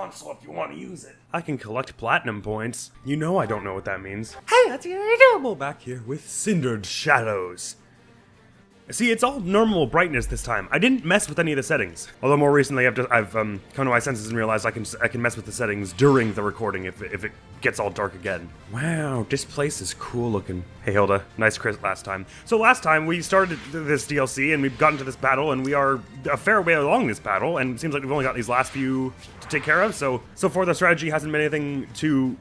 console if you want to use it. I can collect platinum points. You know I don't know what that means. Hey, that's terrible. Back here with Cindered shadows. See, it's all normal brightness this time. I didn't mess with any of the settings. Although more recently, I've come to my senses and realized I can mess with the settings during the recording if it gets all dark again. Wow, this place is cool looking. Hey Hilda, nice crit last time. So last time we started this DLC and we've gotten to this battle and we are a fair way along this battle and it seems like we've only got these last few to take care of. So far the strategy hasn't been anything too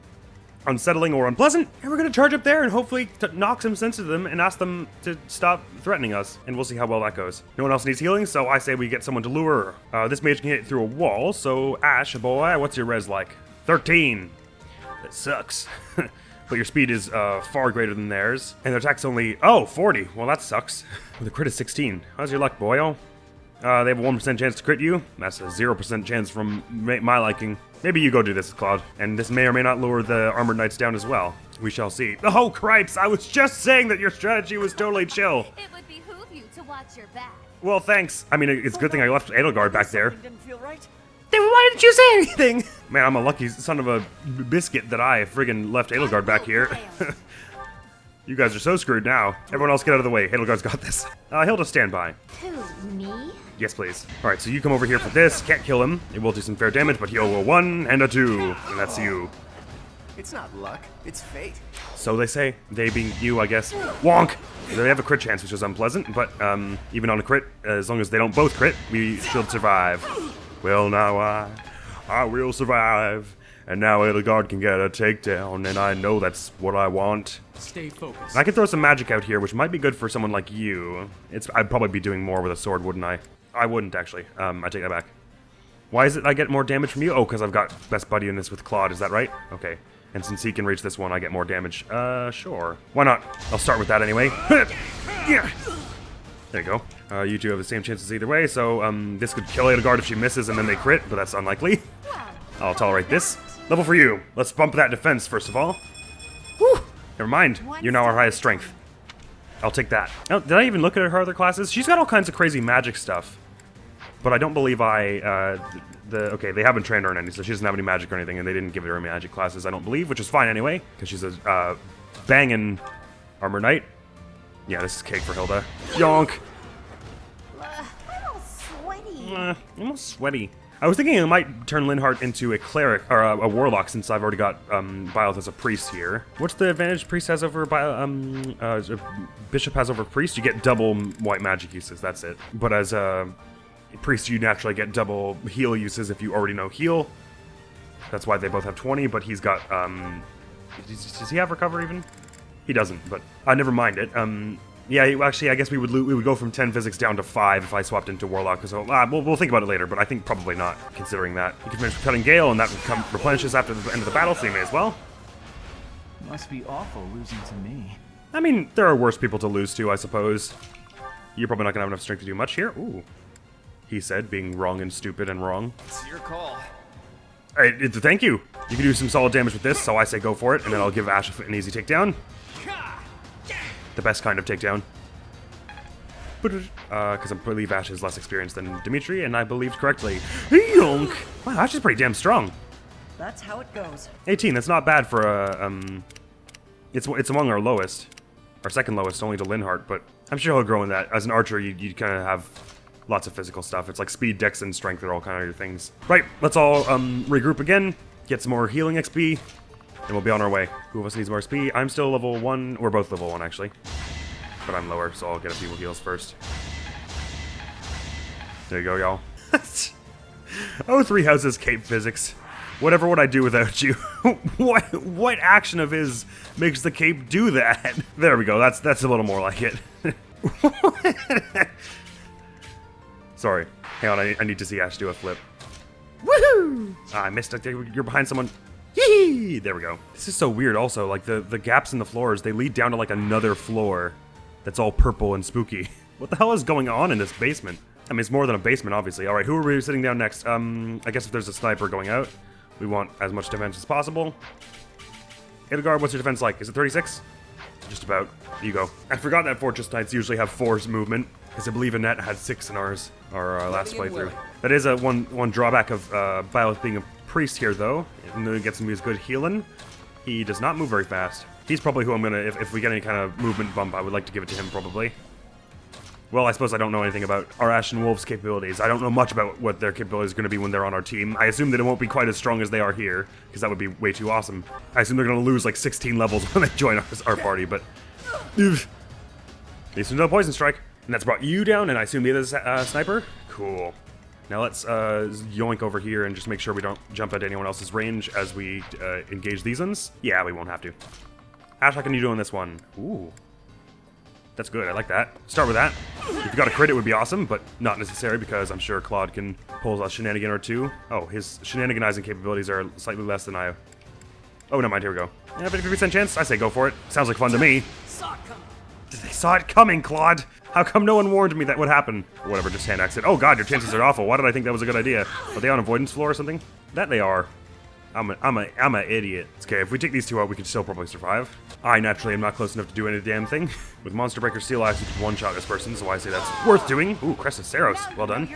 unsettling or unpleasant, and we're gonna charge up there and hopefully knock some sense into them and ask them to stop threatening us, and we'll see how well that goes. No one else needs healing, so I say we get someone to lure. This mage can hit through a wall, so Ash, boy, what's your res like? 13. That sucks. But your speed is far greater than theirs, and their attack's only, 40. Well, that sucks. With a crit of 16. How's your luck, boyo? They have a 1% chance to crit you. That's a 0% chance from my liking. Maybe you go do this, Claude. And this may or may not lure the armored knights down as well. We shall see. Oh, cripes! I was just saying that your strategy was totally chill. It would behoove you to watch your back. Well, thanks. I mean, it's a good thing I left Edelgard back there. Didn't feel right. Then why didn't you say anything? Man, I'm a lucky son of a biscuit that I friggin' left Edelgard back here. You guys are so screwed now. Everyone else get out of the way. Edelgard's got this. Hilda, stand by. Who, me? Yes, please. All right, so you come over here for this. Can't kill him. It will do some fair damage, but he'll roll 1 and a 2, and that's you. It's not luck, it's fate. So they say. They being you, I guess. Wonk! They have a crit chance, which is unpleasant, but even on a crit, as long as they don't both crit, we should survive. Well, now I will survive. And now Edelgard can get a takedown, and I know that's what I want. Stay focused. I could throw some magic out here, which might be good for someone like you. I'd probably be doing more with a sword, wouldn't I? I wouldn't, actually. I take that back. Why is it I get more damage from you? Oh, because I've got best buddy in this with Claude, is that right? Okay. And since he can reach this one, I get more damage. Sure. Why not? I'll start with that anyway. Yeah. There you go. You two have the same chances either way, so this could kill Edelgard if she misses and then they crit, but that's unlikely. I'll tolerate this. Level for you. Let's bump that defense first of all. Whew. Never mind. You're now our highest strength. I'll take that. Oh, did I even look at her other classes? She's got all kinds of crazy magic stuff. But I don't believe okay, they haven't trained her in any, so she doesn't have any magic or anything, and they didn't give her any magic classes, I don't believe, which is fine anyway, because she's a banging armor knight. Yeah, this is cake for Hilda. Yonk! I'm all sweaty. I'm all sweaty. I was thinking I might turn Linhardt into a cleric, or a warlock, since I've already got Biles as a priest here. What's the advantage priest has over bishop has over priest? You get double white magic uses, that's it. But as a priest, you naturally get double heal uses if you already know heal. That's why they both have 20, but he's got, does he have recover even? He doesn't, but never mind it. Yeah, actually, I guess we would go from 10 physics down to 5 if I swapped into Warlock. So we'll think about it later, but I think probably not, considering that. You can finish Cutting Gale, and that replenishes after the end of the battle, so you may as well. Must be awful losing to me. I mean, there are worse people to lose to, I suppose. You're probably not going to have enough strength to do much here. Ooh. He said, being wrong and stupid and wrong. It's your call. Thank you. You can do some solid damage with this, so I say go for it, and then I'll give Ash an easy takedown. The best kind of takedown. Because I believe Ash is less experienced than Dimitri, and I believed correctly. Yonk! Wow, Ash is pretty damn strong. That's how it goes. 18, that's not bad for a, It's among our lowest. Our second lowest, only to Linhardt, but I'm sure he'll grow in that. As an archer, you kind of have lots of physical stuff. It's like speed, dex, and strength are all kind of your things. Right, let's all regroup again, get some more healing XP, and we'll be on our way. Who of us needs more XP? I'm still level 1. We're both level 1, actually. But I'm lower, so I'll get a few heals first. There you go, y'all. Oh, 3 houses, Cape Physics. Whatever would I do without you? What action of his makes the cape do that? There we go, that's a little more like it. Sorry. Hang on, I need to see Ash do a flip. Woohoo! I missed it. You're behind someone. Yee! There we go. This is so weird also. Like, the gaps in the floors, they lead down to, like, another floor that's all purple and spooky. What the hell is going on in this basement? I mean, it's more than a basement, obviously. All right, who are we sitting down next? I guess if there's a sniper going out, we want as much defense as possible. Edelgard, what's your defense like? Is it 36? Just about. You go. I forgot that Fortress Knights usually have 4 movement, because I believe Annette had 6 in our last playthrough. That is one drawback of Byleth being Priest here, though. And then he gets some good healing. He does not move very fast. He's probably who I'm gonna, if we get any kind of movement bump, I would like to give it to him, probably. Well, I suppose I don't know anything about our Ashen Wolves' capabilities. I don't know much about what their capabilities are going to be when they're on our team. I assume that it won't be quite as strong as they are here, because that would be way too awesome. I assume they're going to lose like 16 levels when they join our party, but... Leads into a Poison Strike. And that's brought you down, and I assume the other sniper? Cool. Now let's yoink over here and just make sure we don't jump at anyone else's range as we engage these ones. Yeah, we won't have to. Ash, how can you do on this one? Ooh. That's good, I like that. Start with that. If you got a crit, it would be awesome, but not necessary because I'm sure Claude can pull a shenanigan or two. Oh, his shenaniganizing capabilities are slightly less than I... Oh, never mind, here we go. Yeah, 50% chance? I say go for it. Sounds like fun to me. They saw it coming, Claude! How come no one warned me that would happen? Or whatever, just hand axe it. Oh god, your chances are awful. Why did I think that was a good idea? Are they on avoidance floor or something? That they are. I'm a idiot. It's okay, if we take these two out, we can still probably survive. I naturally am not close enough to do any damn thing. With Monster Breaker Steel Axe, you can one-shot this person, so I say that's worth doing. Ooh, Crest of Saros. Well done.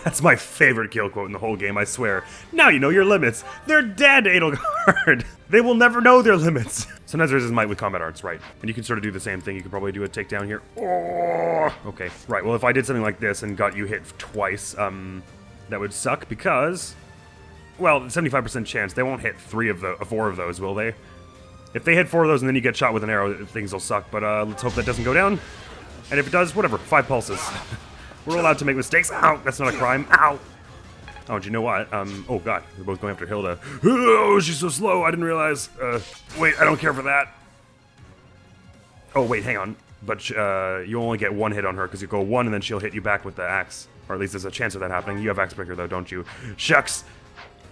That's my favorite kill quote in the whole game, I swear. Now you know your limits. They're dead, Edelgard. They will never know their limits. Sometimes there's his might with combat arts, right? And you can sort of do the same thing. You could probably do a takedown here. Oh, okay. Right, well, if I did something like this and got you hit twice, that would suck because... Well, 75% chance. They won't hit 4 of those, will they? If they hit 4 of those and then you get shot with an arrow, things will suck. But let's hope that doesn't go down. And if it does, whatever. 5 pulses. We're allowed to make mistakes. Ow! That's not a crime. Ow! Oh, do you know what? Oh god, we're both going after Hilda. Oh, she's so slow. I didn't realize. Wait, I don't care for that. Oh, wait, hang on. But you only get 1 hit on her because you go 1 and then she'll hit you back with the axe. Or at least there's a chance of that happening. You have Axe Breaker though, don't you? Shucks!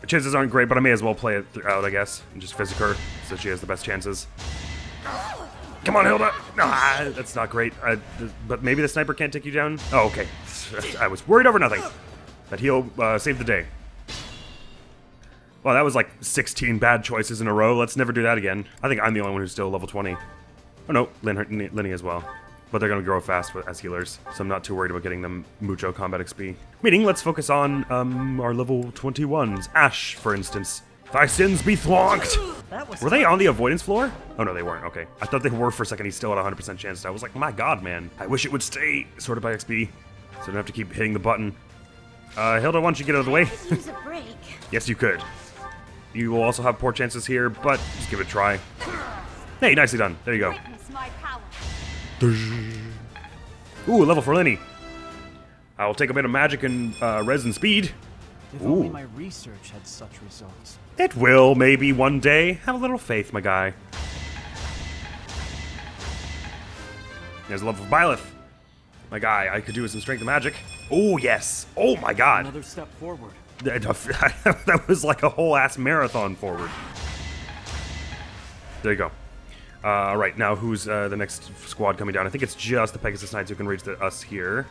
The chances aren't great, but I may as well play it out, I guess. And just physic her so she has the best chances. Come on, Hilda! Ah, that's not great. But maybe the sniper can't take you down? Oh, okay. I was worried over nothing. But he'll save the day. Well, that was like 16 bad choices in a row. Let's never do that again. I think I'm the only one who's still level 20. Oh no, Linny as well. But they're going to grow fast as healers, so I'm not too worried about getting them mucho combat XP. Meaning, let's focus on our level 21s. Ash, for instance. Thy sins be thwonked! Were they on the avoidance floor? Oh no, they weren't. Okay. I thought they were for a second. He's still at 100% chance. I was like, my god, man. I wish it would stay sorted by XP, so I don't have to keep hitting the button. Hilda, why don't you get out of the way? Use a break. Yes, you could. You will also have poor chances here, but just give it a try. Hey, nicely done. There you go. Witness my power. Ooh, level for Lenny. I'll take a bit of magic and res and speed. If only my research had such results. It will, maybe, one day. Have a little faith, my guy. There's a level for Byleth. My guy, I could do with some strength and magic. Oh, yes. Oh, my god. Another step forward. That was like a whole ass marathon forward. There you go. Alright, now who's the next squad coming down? I think it's just the Pegasus Knights who can reach us here.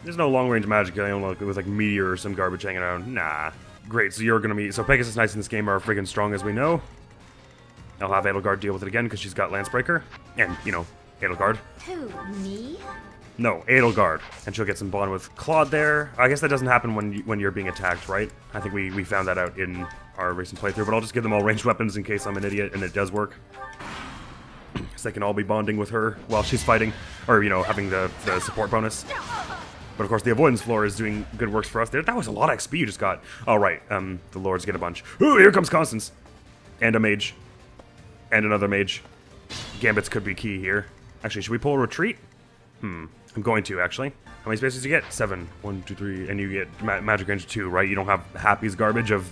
There's no long-range magic. I don't know if it was like Meteor or some garbage hanging around. Nah. Great, so you're gonna be... So Pegasus Knights in this game are friggin' strong, as we know. I'll have Edelgard deal with it again, because she's got Lancebreaker. And, you know, Edelgard. Who, me? No, Edelgard. And she'll get some bond with Claude there. I guess that doesn't happen when you're being attacked, right? I think we found that out in our recent playthrough, but I'll just give them all ranged weapons in case I'm an idiot and it does work. So they can all be bonding with her while she's fighting. Or, you know, having the support bonus. But of course the avoidance floor is doing good works for us there. That was a lot of XP you just got. Oh, right. The lords get a bunch. Ooh, here comes Constance. And a mage. And another mage. Gambits could be key here. Actually, should we pull a retreat? I'm going to, actually. How many spaces do you get? 7. 1, 2, 3. And you get magic range 2, right? You don't have Happy's garbage of...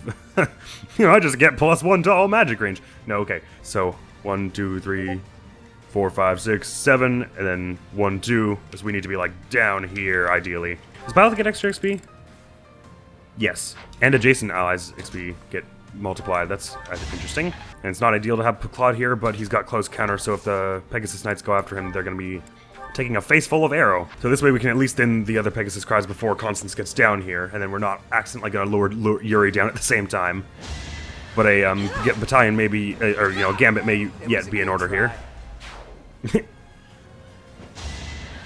you know, I just get +1 to all magic range. No, okay. So, 1, 2, 3, 4, 5, 6, 7. And then 1, 2. Because we need to be, like, down here, ideally. Does Byleth get extra XP? Yes. And adjacent allies XP get multiplied. That's, I think, interesting. And it's not ideal to have Claude here, but he's got close counter, so if the Pegasus Knights go after him, they're going to be taking a face full of arrow. So this way we can at least end the other Pegasus cries before Constance gets down here, and then we're not accidentally going to lure Yuri down at the same time. But a battalion maybe, or, you know, Gambit may yet be in order here.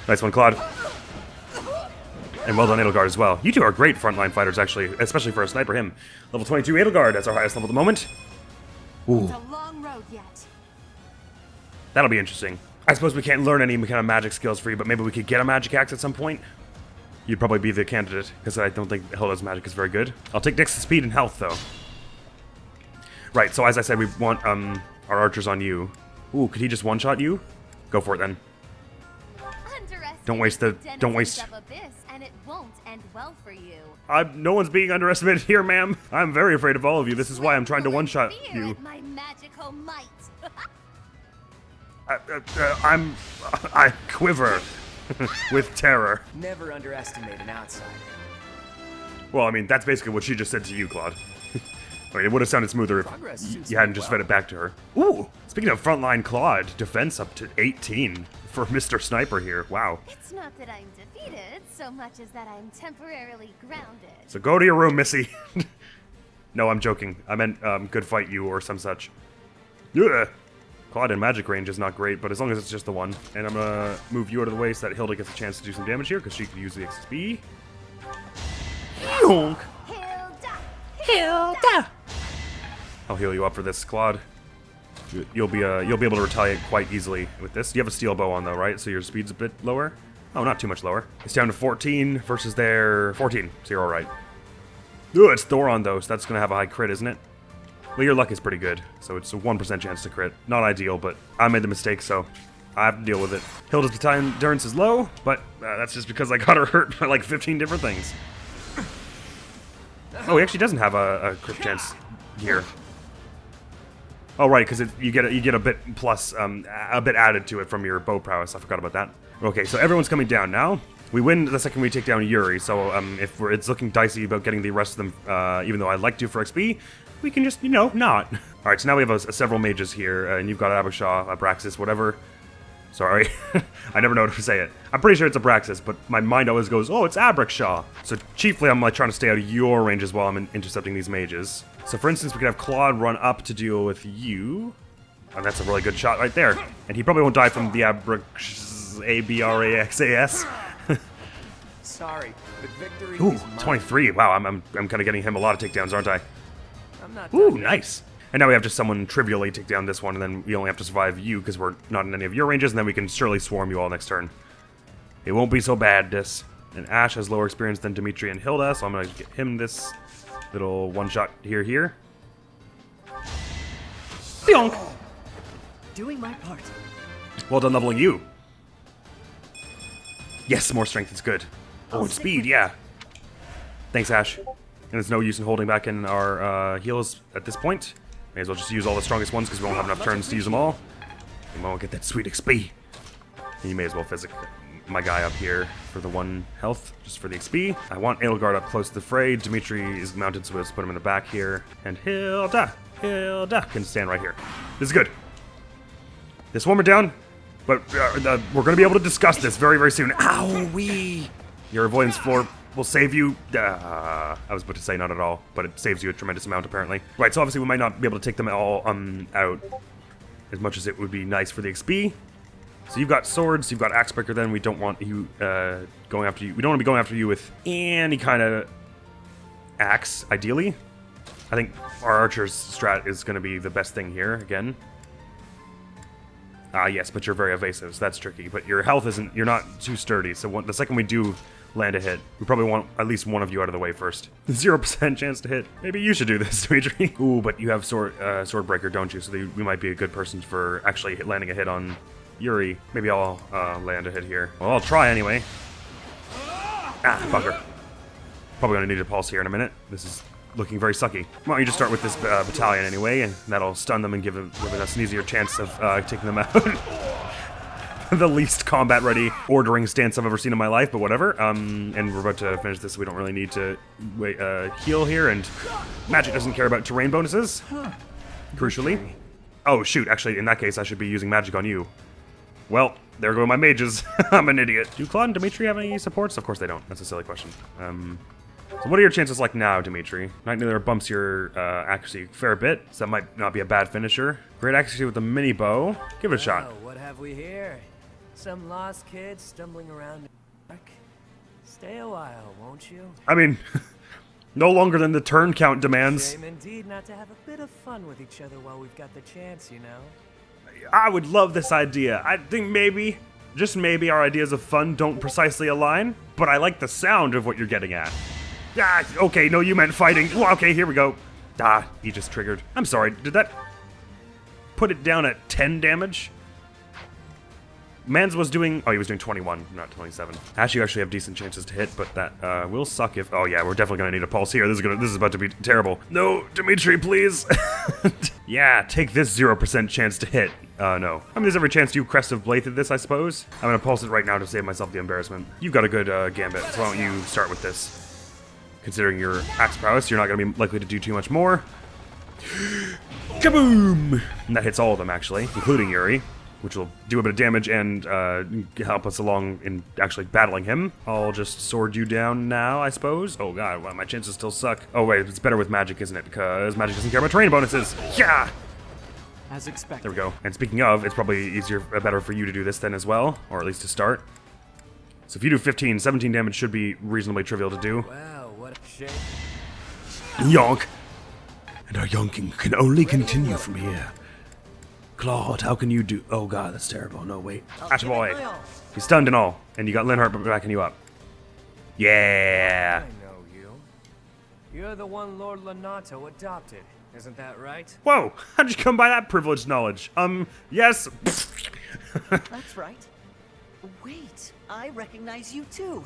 Nice one, Claude. And well done, Edelgard, as well. You two are great frontline fighters, actually, especially for a sniper. Him. Level 22 Edelgard, that's our highest level at the moment. Ooh. It's a long road yet. That'll be interesting. I suppose we can't learn any kind of magic skills for you, but maybe we could get a magic axe at some point. You'd probably be the candidate, because I don't think Hilda's magic is very good. I'll take Nyx's speed and health, though. Right, so as I said, we want our archers on you. Ooh, could he just one-shot you? Go for it, then. Don't waste the... Don't waste... Of abyss, and it won't end well for you. No one's being underestimated here, ma'am. I'm very afraid of all of you. This is why I'm trying to one-shot you. At my magical might. I quiver with terror. Never underestimate an outsider. Well, I mean, that's basically what she just said to you, Claude. I mean, it would have sounded smoother if you hadn't just fed it back to her. Ooh, speaking of frontline Claude, defense up to 18 for Mr. Sniper here. Wow. It's not that I'm defeated so much as that I'm temporarily grounded. So go to your room, Missy. No, I'm joking. I meant good fight you or some such. Yeah. Claude in magic range is not great, but as long as it's just the one. And I'm gonna move you out of the way so that Hilda gets a chance to do some damage here, because she could use the XP. Yonk! Hilda! I'll heal you up for this, Claude. You'll be able to retaliate quite easily with this. You have a steel bow on though, right? So your speed's a bit lower. Oh, not too much lower. It's down to 14 versus their 14. So you're all right. Ooh, it's Thoron though, so that's gonna have a high crit, isn't it? Well, your luck is pretty good, so it's a 1% chance to crit. Not ideal, but I made the mistake, so I have to deal with it. Hilda's battalion endurance is low, but that's just because I got her hurt by like 15 different things. Oh, he actually doesn't have a crit chance here. Oh, right, because you get a bit plus, a bit added to it from your bow prowess. I forgot about that. Okay, so everyone's coming down now. We win the second we take down Yuri, so if it's looking dicey about getting the rest of them, even though I'd like to for XP, we can just, not. Alright, so now we have several mages here, and you've got Abishah, Abraxas, whatever. Sorry, I never know how to say it. I'm pretty sure it's Abraxas, but my mind always goes, oh, it's Abraxah. So chiefly I'm like trying to stay out of your ranges while I'm intercepting these mages. So for instance, we could have Claude run up to deal with you. And that's a really good shot right there. And he probably won't die from the Abraxas. Sorry, but victory Ooh, is mine. 23. Wow, I'm kind of getting him a lot of takedowns, aren't I? I'm not Ooh, done yet. nice. And now we have just someone trivially take down this one, and then we only have to survive you because we're not in any of your ranges, and then we can surely swarm you all next turn. It won't be so bad, this. And Ash has lower experience than Dimitri and Hilda, so I'm going to get him this little one-shot here. Bionk! Doing my part. Well done leveling you. Yes, more strength is good. Oh, and speed, yeah. Thanks, Ash. And there's no use in holding back in our heals at this point. May as well just use all the strongest ones because we won't have enough turns to use them all. And we won't get that sweet XP. And you may as well physic my guy up here for the 1 health, just for the XP. I want Edelgard up close to the fray. Dimitri is mounted, so let's put him in the back here. And Hilda can stand right here. This is good. This swarmer down, but we're going to be able to discuss this very, very soon. Owie! Your avoidance floor will save you. I was about to say not at all, but it saves you a tremendous amount apparently. Right, so obviously we might not be able to take them all out as much as it would be nice for the XP. So you've got swords, you've got Axebreaker. Then we don't want you going after you. We don't want to be going after you with any kind of axe. Ideally, I think our archer's strat is going to be the best thing here again. Yes, but you're very evasive, so that's tricky. But your health isn't. You're not too sturdy. So the second we do land a hit, we probably want at least one of you out of the way first. 0% chance to hit. Maybe you should do this, Dimitri. Ooh, but you have Swordbreaker, don't you? So we might be a good person for actually landing a hit on Yuri. Maybe I'll land a hit here. Well, I'll try anyway. Bugger. Probably gonna need a pulse here in a minute. This is looking very sucky. Why don't you just start with this battalion anyway, and that'll stun them and give us an easier chance of taking them out. The least combat-ready ordering stance I've ever seen in my life, but whatever. And we're about to finish this, so we don't really need to wait, heal here, and magic doesn't care about terrain bonuses, crucially. Oh, shoot, actually, in that case, I should be using magic on you. Well, there go my mages. I'm an idiot. Do Claude and Dimitri have any supports? Of course they don't. That's a silly question. So what are your chances like now, Dimitri? Knight Kneeler bumps your accuracy a fair bit, so that might not be a bad finisher. Great accuracy with the mini bow. Give it a shot. Oh, what have we here? Some lost kid stumbling around in the dark? Stay a while, won't you? I mean, no longer than the turn count demands. Shame indeed not to have a bit of fun with each other while we've got the chance, you know? I would love this idea. I think maybe, just maybe, our ideas of fun don't precisely align, but I like the sound of what you're getting at. Ah, okay, no, you meant fighting. Well, okay, here we go. Ah, he just triggered. I'm sorry, did that put it down at 10 damage? Mans was doing, oh, he was doing 21, not 27. Ash, you actually have decent chances to hit, but that will suck if, oh yeah, we're definitely gonna need a pulse here. This is about to be terrible. No, Dimitri, please. Yeah, take this 0% chance to hit. No. I mean, there's every chance you Crest of Blathed this, I suppose. I'm gonna pulse it right now to save myself the embarrassment. You've got a good gambit, so why don't you start with this? Considering your axe prowess, you're not gonna be likely to do too much more. Kaboom! And that hits all of them, actually, including Yuri, which will do a bit of damage and help us along in actually battling him. I'll just sword you down now, I suppose. Oh god, well, my chances still suck. Oh wait, it's better with magic, isn't it? Because magic doesn't care about terrain bonuses. Yeah! As expected. There we go. And speaking of, it's probably easier, better for you to do this then as well, or at least to start. So if you do 15, 17 damage should be reasonably trivial to do. Wow, what a shame. Yonk! And our yonking can only continue from here. Claude, how can you do... Oh god, that's terrible. No, wait. Ash boy. He's stunned and all. And you got Linhart backing you up. Yeah! I know you. You're the one Lord Lonato adopted, isn't that right? Whoa! How'd you come by that privileged knowledge? Yes! That's right. Wait, I recognize you too.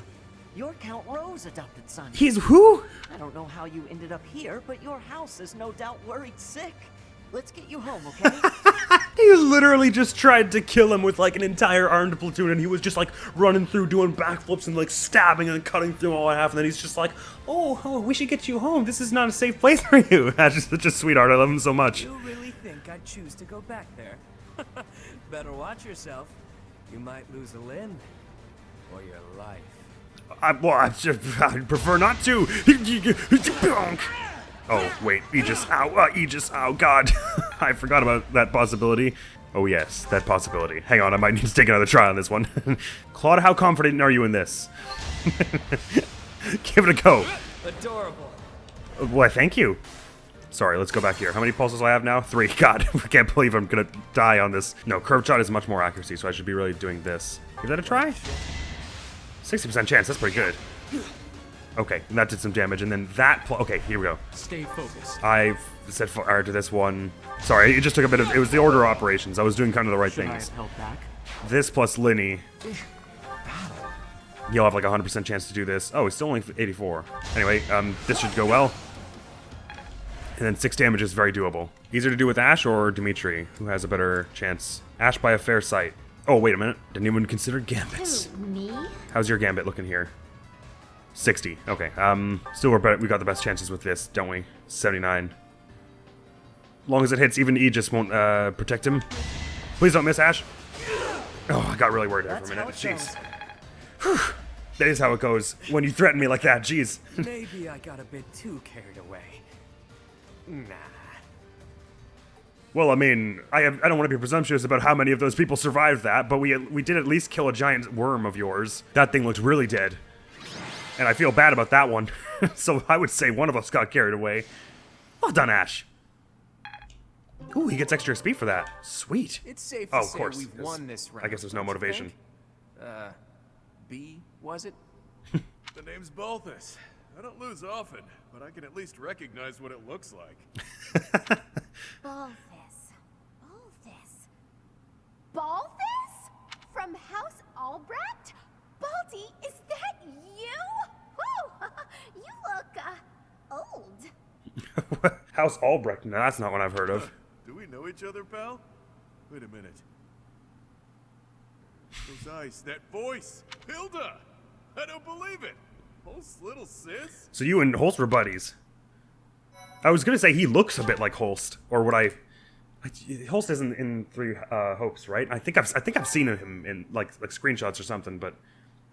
You're Count Rowe's adopted son. He's who? I don't know how you ended up here, but your house is no doubt worried sick. Let's get you home, okay? He literally just tried to kill him with like an entire armed platoon, and he was just like running through doing backflips and like stabbing and cutting through all in half, and then he's just like, oh, we should get you home. This is not a safe place for you. That's just such a sweetheart. I love him so much. You really think I'd choose to go back there? Better watch yourself. You might lose a limb. Or your life. I'd prefer not to. Oh, wait, Aegis, ow, Aegis, ow, god. I forgot about that possibility. Oh yes, that possibility. Hang on, I might need to take another try on this one. Claude, how confident are you in this? Give it a go. Adorable. Why, thank you. Sorry, let's go back here. How many pulses do I have now? 3. God, I can't believe I'm gonna die on this. No, curved shot is much more accuracy, so I should be really doing this. Give that a try? 60% chance, that's pretty good. Okay, and that did some damage, and then that okay, here we go. Stay focused. I set fire to this one. Sorry, it just took a bit of, it was the order of operations. I was doing kind of the right Should I things. have held back? This plus Linny. You'll have like 100% chance to do this. Oh, it's still only 84. Anyway, this should go well. And then 6 damage is very doable. Easier to do with Ash or Dimitri, who has a better chance? Ash by a fair sight. Oh, wait a minute. Didn't even consider gambits. Who, me? How's your gambit looking here? 60. Okay. Still, we got the best chances with this, don't we? 79. Long as it hits, even Aegis won't protect him. Please don't miss, Ash. Oh, I got really worried there for a minute. Jeez. Whew. That is how it goes when you threaten me like that. Jeez. Maybe I got a bit too carried away. Nah. Well, I mean, I don't want to be presumptuous about how many of those people survived that, but we did at least kill a giant worm of yours. That thing looked really dead. And I feel bad about that one. So I would say one of us got carried away. Well done, Ash. Ooh, he gets extra XP for that. Sweet. It's safe to Oh, of say course. we've won this round. I guess there's no don't you motivation. think? B, was it? The name's Balthus. I don't lose often, but I can at least recognize what it looks like. Balthus. Balthus? From House Albrecht? Baldy, is that you? Whew, you look, old. House Albrecht? No, that's not one I've heard of. Do we know each other, pal? Wait a minute. Those eyes, that voice! Hilda! I don't believe it! Holst's little sis? So you and Holst were buddies. I was gonna say he looks a bit like Holst, or what Holst isn't in Three Hopes, right? I think I've seen him in like screenshots or something, but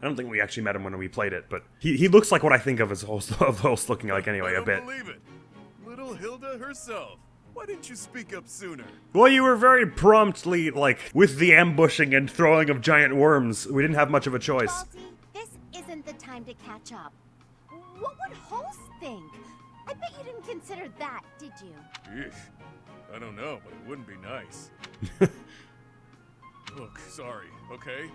I don't think we actually met him when we played it. But he looks like what I think of as Holst looking like anyway, a bit. I don't believe it. Little Hilda herself. Why didn't you speak up sooner? Well, you were very promptly, like, with the ambushing and throwing of giant worms. We didn't have much of a choice. Baldy, this isn't the time time to catch up. What would Holst think? I bet you didn't consider that, did you? Eesh. I don't know, but it wouldn't be nice. Look, sorry, okay?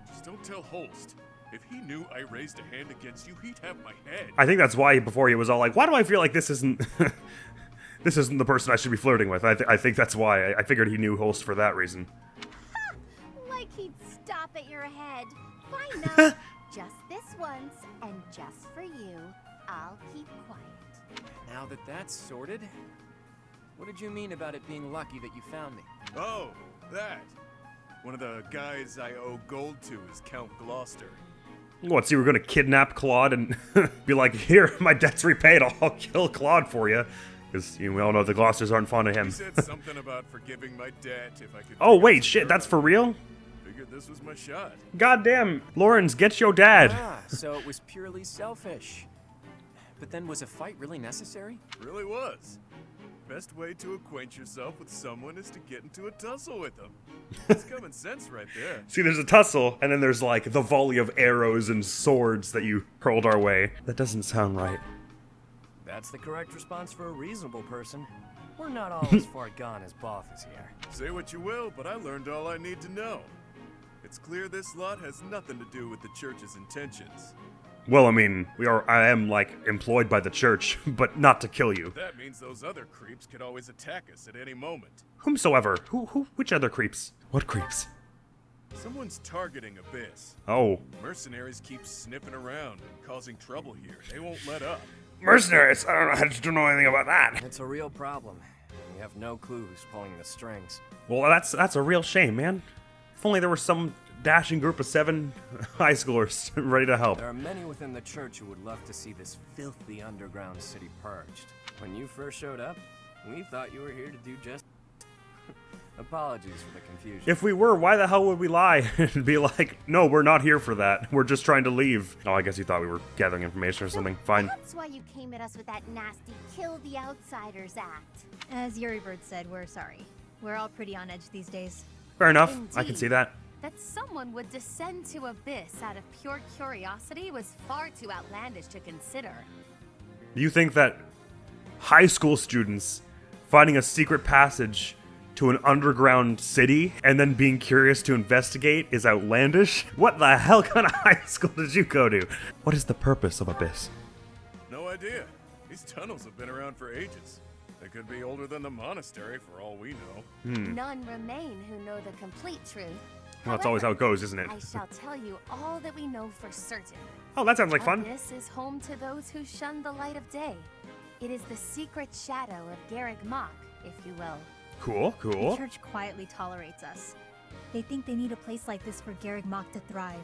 Just don't tell Holst. If he knew I raised a hand against you, he'd have my head. I think that's why before he was all like, why do I feel like this isn't this isn't the person I should be flirting with? I think that's why. I figured he knew Holst for that reason. Ha! Like he'd stop at your head. Fine now. Just this once, and just for you, I'll keep quiet. Now that that's sorted, what did you mean about it being lucky that you found me? Oh, that. One of the guys I owe gold to is Count Gloucester. What, so you were going to kidnap Claude and be like, here, my debt's repaid, I'll kill Claude for you? Because we all know the Gloucesters aren't fond of him. He said something about forgiving my debt if I could... Oh, wait, shit, that's for real? Figured this was my shot. Goddamn, Lawrence, get your dad. Ah, so it was purely selfish. But then was a fight really necessary? Really was. Best way to acquaint yourself with someone is to get into a tussle with them. It's common sense right there. See, there's a tussle, and then there's like the volley of arrows and swords that you hurled our way. That doesn't sound right. That's the correct response for a reasonable person. We're not all as far gone as Boff is here. Say what you will, but I learned all I need to know. It's clear this lot has nothing to do with the church's intentions. Well, I mean, I am, like, employed by the church, but not to kill you. That means those other creeps could always attack us at any moment. Whomsoever. Which other creeps? What creeps? Someone's targeting Abyss. Oh. Mercenaries keep sniffing around and causing trouble here. They won't let up. Mercenaries? I don't know anything about that. It's a real problem. We have no clue who's pulling the strings. Well, that's a real shame, man. If only there was some dashing group of 7 high schoolers ready to help. There are many within the church who would love to see this filthy underground city purged. When you first showed up, we thought you were here to do just... Apologies for the confusion. If we were, why the hell would we lie and be like, no, we're not here for that. We're just trying to leave. Oh, I guess you thought we were gathering information or something. Fine. That's why you came at us with that nasty Kill the Outsiders act. As Yuribird said, we're sorry. We're all pretty on edge these days. Fair enough. I can Indeed. see that. That someone would descend to Abyss out of pure curiosity was far too outlandish to consider. You think that high school students finding a secret passage to an underground city and then being curious to investigate is outlandish? What the hell kind of high school did you go to? What is the purpose of Abyss? No idea. These tunnels have been around for ages. They could be older than the monastery for all we know. None remain who know the complete truth. Well, that's always how it goes, isn't it? I shall tell you all that we know for certain. Oh, that sounds like fun. Abyss is home to those who shun the light of day. It is the secret shadow of Garrick Mach, if you will. Cool, The cool. church quietly tolerates us. They think they need a place like this for Garrick Mach to thrive.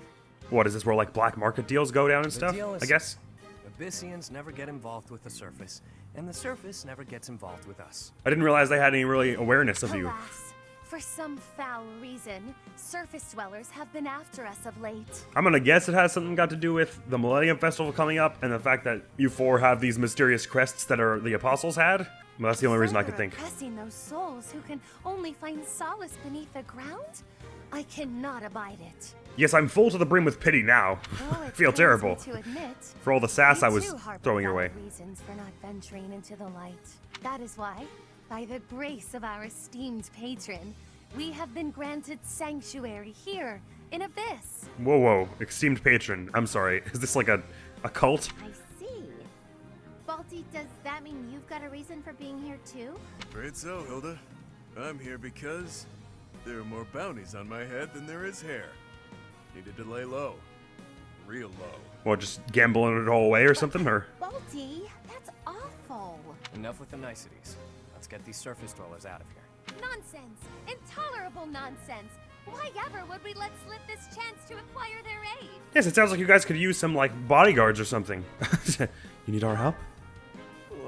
What is this, where like black market deals go down and The stuff? deal is I guess. Abyssians never get involved with the surface, and the surface never gets involved with us. I didn't realize they had any really awareness of you. Alas, for some foul reason, surface dwellers have been after us of late. I'm gonna guess it has something got to do with the Millennium Festival coming up and the fact that you 4 have these mysterious crests that are the apostles had. Well, that's the only reason I could Further think. oppressing those souls who can only find solace beneath the ground? I cannot abide it. Yes, I'm full to the brim with pity now. Though I it feel pains terrible me to admit, for all the sass I we was too harbor throwing your way. valid reasons for not venturing into the light. That is why, by the grace of our esteemed patron, we have been granted sanctuary here in Abyss. Whoa, whoa, esteemed patron. I'm sorry. Is this like a cult? I see. Balti, does that mean you've got a reason for being here too? Afraid so, Hilda. I'm here because there are more bounties on my head than there is hair. Needed to lay low. Real low. Well, just gambling it all away or something, or? Balti, that's awful. Enough with the niceties. Let's get these surface dwellers out of here. Nonsense! Intolerable nonsense! Why ever would we let slip this chance to acquire their aid? Yes, it sounds like you guys could use some, like, bodyguards or something. You need our help?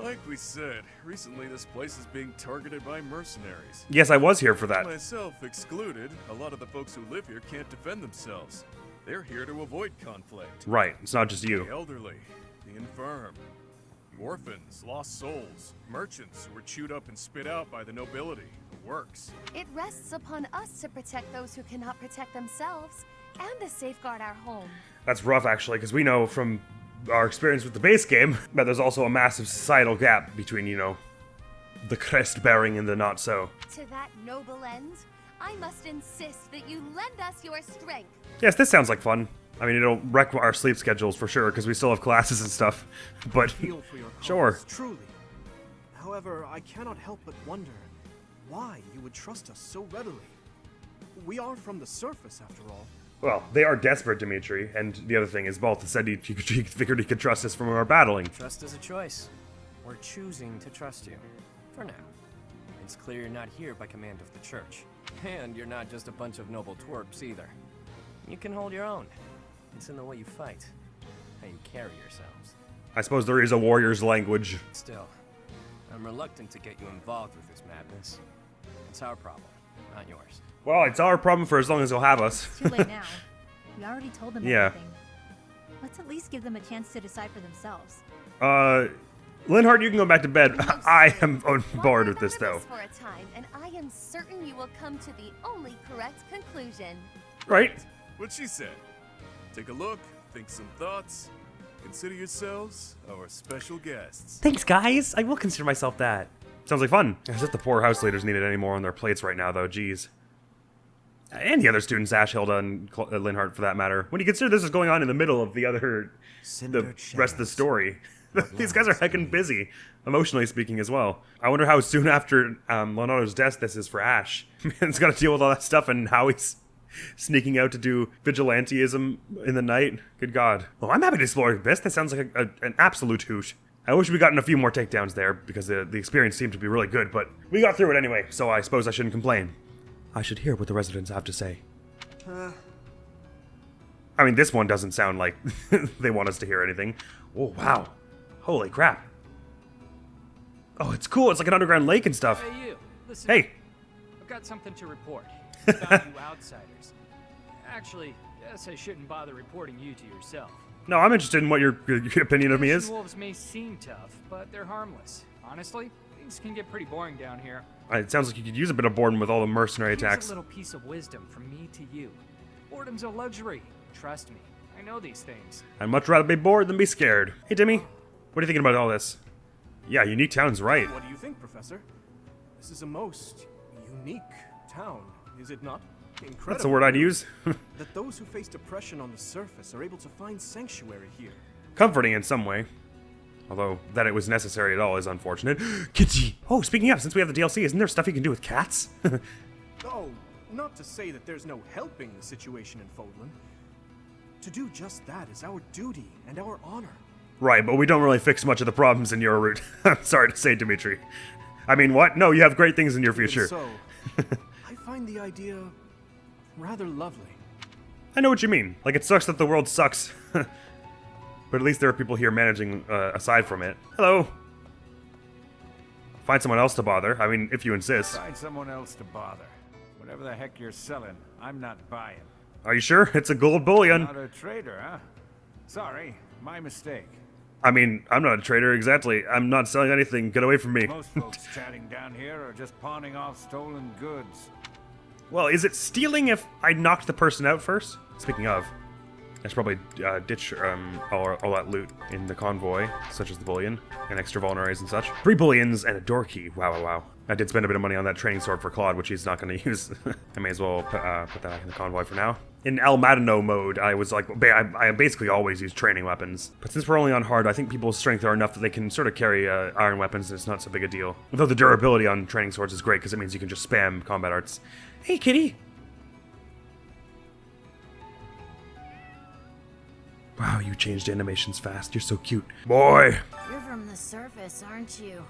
Like we said, recently this place is being targeted by mercenaries. Yes, I was here for that. Myself excluded, a lot of the folks who live here can't defend themselves. They're here to avoid conflict. Right, it's not just The you. elderly, the infirm, the orphans, lost souls, merchants who were chewed up and spit out by the nobility, the works. It rests upon us to protect those who cannot protect themselves. and to safeguard our home. That's rough, actually, because we know from our experience with the base game that there's also a massive societal gap between, you know, the crest-bearing and the not-so. To that noble end, I must insist that you lend us your strength. Yes, this sounds like fun. I mean, it'll wreck our sleep schedules for sure, because we still have classes and stuff, but Feel for your sure. cause, truly. However, I cannot help but wonder why you would trust us so readily. We are from the surface, after all. Well, they are desperate, Dimitri, and the other thing is Balta said he figured he could trust us from our battling. Trust is a choice. We're choosing to trust you. For now. It's clear you're not here by command of the church. And you're not just a bunch of noble twerps either. You can hold your own. It's in the way you fight. How you carry yourselves. I suppose there is a warrior's language. Still, I'm reluctant to get you involved with this madness. It's our problem, not yours. Well, it's our problem for as long as he'll have us. It's too late now. We already told them Yeah. everything. Let's at least give them a chance to decide for themselves. Linhardt, you can go back to bed. I am on board with this, Wander though. for a time, and I am certain you will come to the only correct conclusion. Right? What she said. Take a look, think some thoughts. Consider yourselves our special guests. Thanks, guys. I will consider myself that. Sounds like fun. As if the poor house leaders needed any more on their plates right now, though. Jeez. And the other students, Ash, Hilda, and Linhardt, for that matter. When you consider this is going on in the middle of the rest of the story. These guys are heckin' busy, emotionally speaking as well. I wonder how soon after Leonardo's death this is for Ash. Man's got to deal with all that stuff and how he's sneaking out to do vigilantism in the night. Good God. Well, I'm happy to explore this. That sounds like an absolute hoot. I wish we gotten a few more takedowns there because the experience seemed to be really good, but we got through it anyway, so I suppose I shouldn't complain. I should hear what the residents have to say. I mean, this one doesn't sound like they want us to hear anything. Oh, wow. Holy crap. Oh, it's cool. It's like an underground lake and stuff. Hey, you. Listen. Hey. I've got something to report about you outsiders. Actually, guess I shouldn't bother reporting you to yourself. No, I'm interested in what your opinion of me is. Wolves may seem tough, but they're harmless. Honestly, things can get pretty boring down here. It sounds like you could use a bit of boredom with all the mercenary Here's attacks. a little piece of wisdom from me to you. Boredom's a luxury. Trust me. I know these things. I'd much rather be bored than be scared. Hey, Timmy. What are you thinking about all this? Yeah, Unique Town's right. What do you think, Professor? This is a most unique town, is it not? Incredible. That's the word I'd use. That those who faced oppression on the surface are able to find sanctuary here. Comforting in some way. Although, that it was necessary at all is unfortunate. Kitty! Oh, speaking of, since we have the DLC, isn't there stuff you can do with cats? Oh, not to say that there's no helping the situation in Fodlan. To do just that is our duty and our honor. Right, but we don't really fix much of the problems in your route. I'm sorry to say, Dimitri. I mean, what? No, you have great things in your future. Even so, I find the idea rather lovely. I know what you mean. Like, it sucks that the world sucks. But at least there are people here managing aside from it. Hello. Find someone else to bother. I mean, if you insist. Find someone else to bother. Whatever the heck you're selling, I'm not buying. Are you sure? It's a gold bullion. Not a trader, huh? Sorry, my mistake. I mean, I'm not a trader, exactly. I'm not selling anything. Get away from me. Most folks chatting down here are just pawning off stolen goods. Well, is it stealing if I knocked the person out first? Speaking of, I should probably ditch all that loot in the convoy, such as the bullion and extra vulneraries and such. 3 bullions and a door key. Wow, wow, wow. I did spend a bit of money on that training sword for Claude, which he's not going to use. I may as well put that back in the convoy for now. In El Matino mode, I was like, I basically always use training weapons. But since we're only on hard, I think people's strength are enough that they can sort of carry iron weapons, and it's not so big a deal. Though the durability on training swords is great, because it means you can just spam combat arts. Hey, kitty! Wow, you changed animations fast. You're so cute. Boy! You're from the surface, aren't you?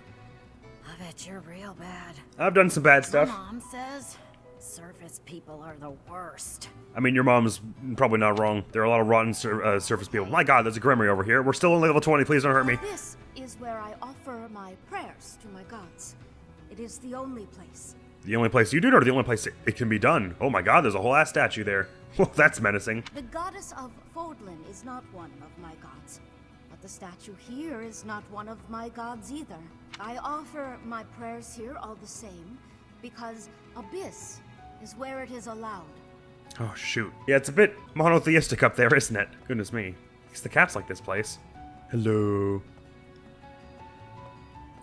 I bet you're real bad. I've done some bad stuff. My mom says surface people are the worst. I mean, your mom's probably not wrong. There are a lot of rotten surface people. My God, there's a Grimoire over here. We're still only level 20. Please don't hurt me. This is where I offer my prayers to my gods. It is the only place. The only place you do it, or the only place it can be done? Oh my God, there's a whole ass statue there. Well, that's menacing. The goddess of Fodlan is not one of my gods. But the statue here is not one of my gods either. I offer my prayers here all the same, because Abyss is where it is allowed. Oh, shoot. Yeah, it's a bit monotheistic up there, isn't it? Goodness me. At least the cats like this place. Hello.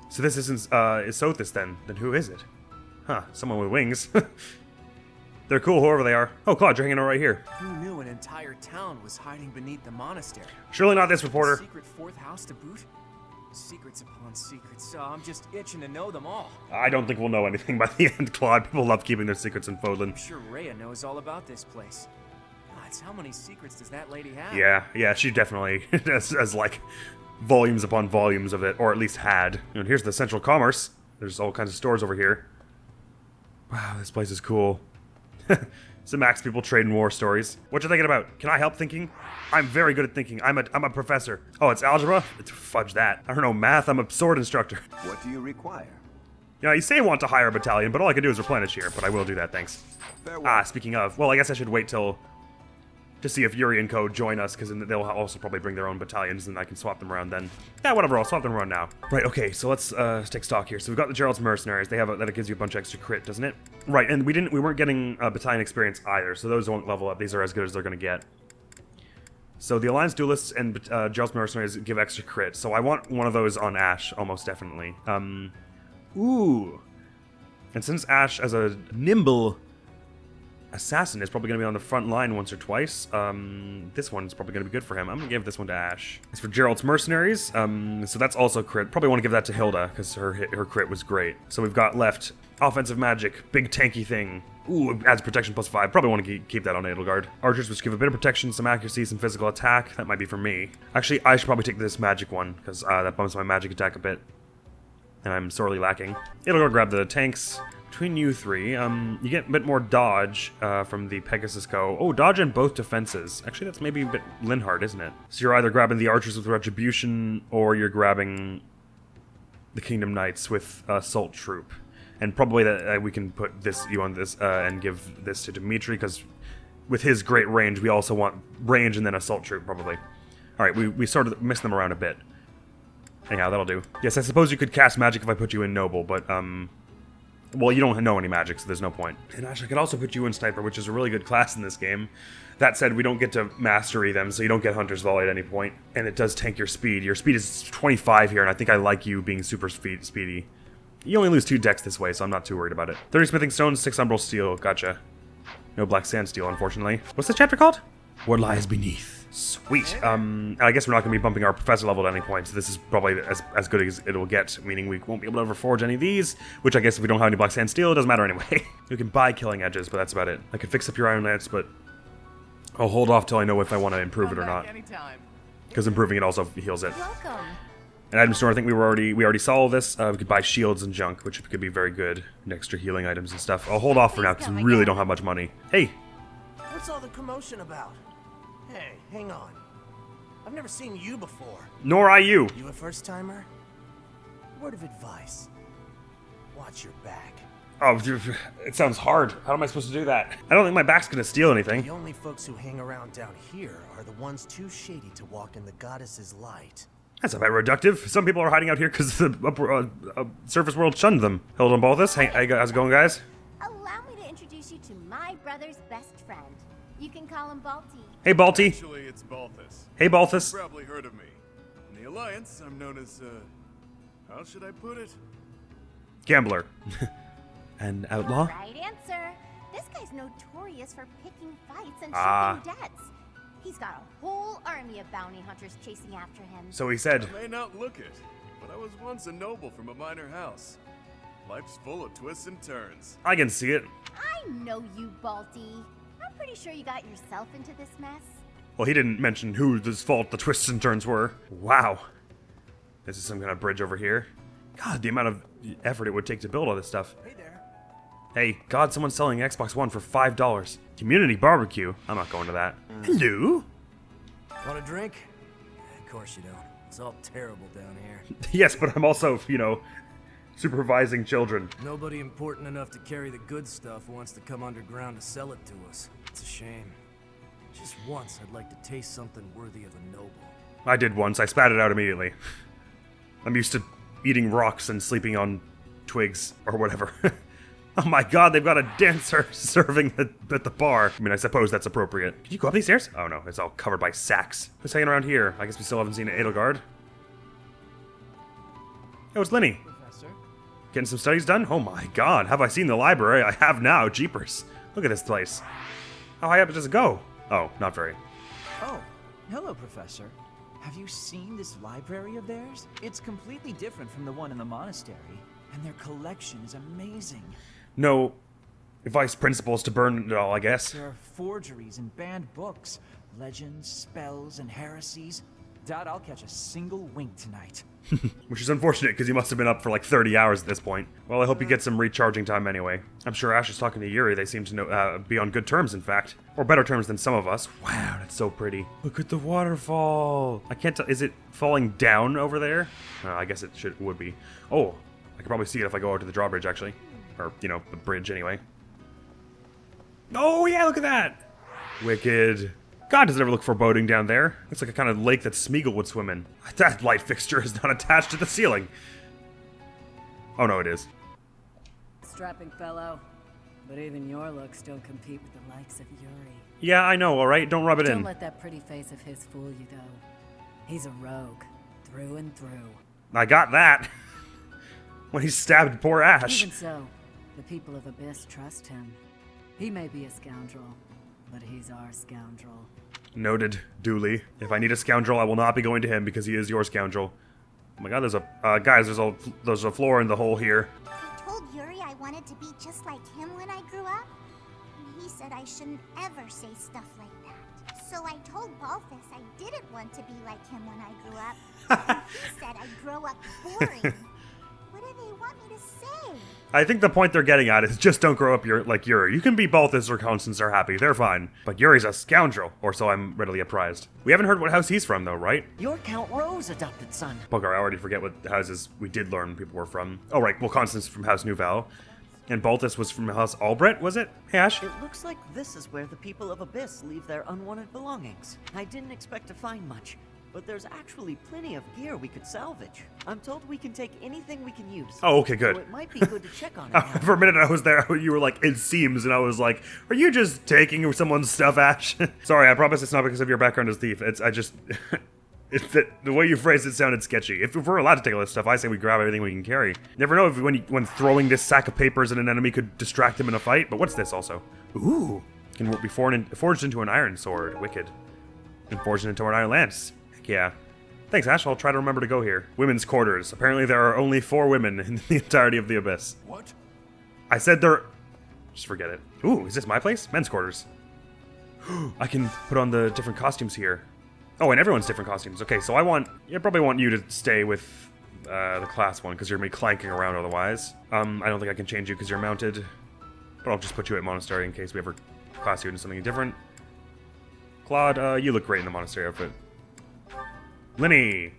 So this isn't, is Sothis then? Then who is it? Huh, someone with wings. They're cool, whoever they are. Oh, Claude, you're hanging out right here. Who knew an entire town was hiding beneath the monastery? Surely not this reporter. Secret fourth house to boot? Secrets upon secrets, so I'm just itching to know them all. I don't think we'll know anything by the end, Claude. People love keeping their secrets in Fodlan. I'm sure Rhea knows all about this place. God, how many secrets does that lady have? Yeah, she definitely has like volumes upon volumes of it, or at least had. And here's the Central Commerce. There's all kinds of stores over here. Wow, this place is cool. Some axe people trading war stories. What you thinking about? Can I help thinking? I'm very good at thinking. I'm a professor. Oh, it's algebra? Fudge that. I don't know math. I'm a sword instructor. What do you require? Yeah, you say I want to hire a battalion, but all I can do is replenish here. But I will do that, thanks. Farewell. Speaking of, well, I guess I should wait till to see if Yuri and Co join us, because they'll also probably bring their own battalions, and I can swap them around then. Yeah, whatever. I'll swap them around now. Right. Okay. So let's take stock here. So we've got the Gerald's mercenaries. They have that gives you a bunch of extra crit, doesn't it? Right. And we weren't getting battalion experience either, so those won't level up. These are as good as they're going to get. So the Alliance Duelists and Gerald's mercenaries give extra crit. So I want one of those on Ash, almost definitely. Ooh. And since Ash, as a nimble assassin, is probably going to be on the front line once or twice, this one's probably going to be good for him. I'm going to give this one to Ash. As for Gerald's mercenaries, so that's also crit. Probably want to give that to Hilda, because her crit was great. So we've got left offensive magic, big tanky thing. Ooh, it adds protection +5. Probably want to keep that on Edelgard. Archers, which give a bit of protection, some accuracy, some physical attack. That might be for me. Actually, I should probably take this magic one, because that bumps my magic attack a bit. And I'm sorely lacking. Edelgard, grab the tanks. Between you three, you get a bit more dodge from the Pegasus Co. Oh, dodge in both defenses. Actually, that's maybe a bit Linhardt, isn't it? So you're either grabbing the Archers with Retribution, or you're grabbing the Kingdom Knights with Assault Troop. And probably that we can put you on this and give this to Dimitri, because with his great range, we also want range and then Assault Troop, probably. Alright, we sort of missed them around a bit. Anyhow, that'll do. Yes, I suppose you could cast magic if I put you in Noble, but, well, you don't know any magic, so there's no point. And actually, I could also put you in Sniper, which is a really good class in this game. That said, we don't get to mastery them, so you don't get Hunter's Volley at any point. And it does tank your speed. Your speed is 25 here, and I think I like you being super speedy. You only lose 2 decks this way, so I'm not too worried about it. 30 Smithing Stones, 6 Umbral Steel. Gotcha. No Black Sand Steel, unfortunately. What's the chapter called? What Lies Beneath. Sweet. I guess we're not going to be bumping our professor level at any point, so this is probably as good as it will get, meaning we won't be able to overforge any of these, which I guess if we don't have any Black Sand Steel, it doesn't matter anyway. We can buy Killing Edges, but that's about it. I can fix up your Iron Lance, but I'll hold off till I know if I want to improve it or not. Because improving it also heals it. Welcome. An item store, I think we already saw all this. We could buy shields and junk, which could be very good. And extra healing items and stuff. I'll hold off for now, because we really don't have much money. Hey! What's all the commotion about? Hey, hang on. I've never seen you before. Nor I you. You a first-timer? Word of advice. Watch your back. Oh, it sounds hard. How am I supposed to do that? I don't think my back's gonna steal anything. The only folks who hang around down here are the ones too shady to walk in the goddess's light. That's a bit reductive. Some people are hiding out here because the surface world shunned them. Hilda and Balthus, hey, how's it going, guys? Allow me to introduce you to my brother's best friend. You can call him Balti. Hey, Balti. Actually, it's Balthus. Hey, Balthus. You've probably heard of me. In the Alliance, I'm known as, how should I put it? Gambler. An outlaw? Right answer. This guy's notorious for picking fights and shipping debts. He's got a whole army of bounty hunters chasing after him. So he said. I may not look it, but I was once a noble from a minor house. Life's full of twists and turns. I can see it. I know you, Balti. I'm pretty sure you got yourself into this mess. Well, he didn't mention whose fault the twists and turns were. Wow. This is some kind of bridge over here. God, the amount of effort it would take to build all this stuff. Hey there. Hey, God, someone's selling Xbox One for $5. Community barbecue. I'm not going to that. Hello? Want a drink? Of course you don't. It's all terrible down here. Yes, but I'm also, supervising children. Nobody important enough to carry the good stuff wants to come underground to sell it to us. It's a shame. Just once, I'd like to taste something worthy of a noble. I did once. I spat it out immediately. I'm used to eating rocks and sleeping on twigs or whatever. Oh my god, they've got a dancer serving at the bar. I mean, I suppose that's appropriate. Can you go up these stairs? Oh no, it's all covered by sacks. Who's hanging around here? I guess we still haven't seen Edelgard. Oh, it's Linny. Professor? Getting some studies done? Oh my god, have I seen the library? I have now, jeepers. Look at this place. How high up does it go? Oh, not very. Oh, hello, Professor. Have you seen this library of theirs? It's completely different from the one in the monastery, and their collection is amazing. No vice principals to burn it all, I guess. There are forgeries and banned books, legends, spells, and heresies. Doubt I'll catch a single wink tonight. Which is unfortunate, because you must have been up for like 30 hours at this point. Well, I hope you get some recharging time anyway. I'm sure Ash is talking to Yuri. They seem to know, be on good terms, in fact. Or better terms than some of us. Wow, that's so pretty. Look at the waterfall. I can't tell. Is it falling down over there? I guess it would be. Oh, I could probably see it if I go out to the drawbridge, actually. Or, you know, the bridge anyway. Oh, yeah, look at that. Wicked. God, does it ever look foreboding down there? Looks like a kind of lake that Smeagol would swim in. That light fixture is not attached to the ceiling. Oh no, it is. Strapping fellow, but even your looks don't compete with the likes of Yuri. Yeah, I know, alright? Don't rub it in. Don't let that pretty face of his fool you, though. He's a rogue, through and through. I got that. When he stabbed poor Ash. Even so, the people of Abyss trust him. He may be a scoundrel, but he's our scoundrel. Noted, duly. If I need a scoundrel, I will not be going to him because he is your scoundrel. Oh my god, there's a... guys, there's a floor in the hole here. I told Yuri I wanted to be just like him when I grew up. And he said I shouldn't ever say stuff like that. So I told Balthus I didn't want to be like him when I grew up. And he said I'd grow up boring. What do they want me to say? I think the point they're getting at is just don't grow up like Yuri. You can be Balthus or Constance are happy. They're fine. But Yuri's a scoundrel, or so I'm readily apprised. We haven't heard what house he's from, though, right? You're Count Rowe's adopted son. Bugger, I already forget what houses we did learn people were from. Oh, right. Well, Constance from House Nouvel. And Balthus was from House Albrecht, was it? Hey, Ash? It looks like this is where the people of Abyss leave their unwanted belongings. I didn't expect to find much, but there's actually plenty of gear we could salvage. I'm told we can take anything we can use. Oh, okay, good. So it might be good to check on it now. For a minute I was there, you were like, it seems, and I was like, are you just taking someone's stuff, Ash? Sorry, I promise it's not because of your background as a thief. It's that the way you phrased it sounded sketchy. If we're allowed to take all this stuff, I say we grab everything we can carry. Never know if when throwing this sack of papers at an enemy could distract him in a fight, but what's this also? Ooh, can be forged into an iron sword. Wicked. And forged into an iron lance. Heck yeah. Thanks, Ash. I'll try to remember to go here. Women's quarters. Apparently there are only 4 women in the entirety of the Abyss. What? I said there... Just forget it. Ooh, is this my place? Men's quarters. I can put on the different costumes here. Oh, and everyone's different costumes. Okay, so I probably want you to stay with the class one, because you're going to be clanking around otherwise. I don't think I can change you because you're mounted. But I'll just put you at Monastery in case we ever class you into something different. Claude, you look great in the Monastery outfit. Linny!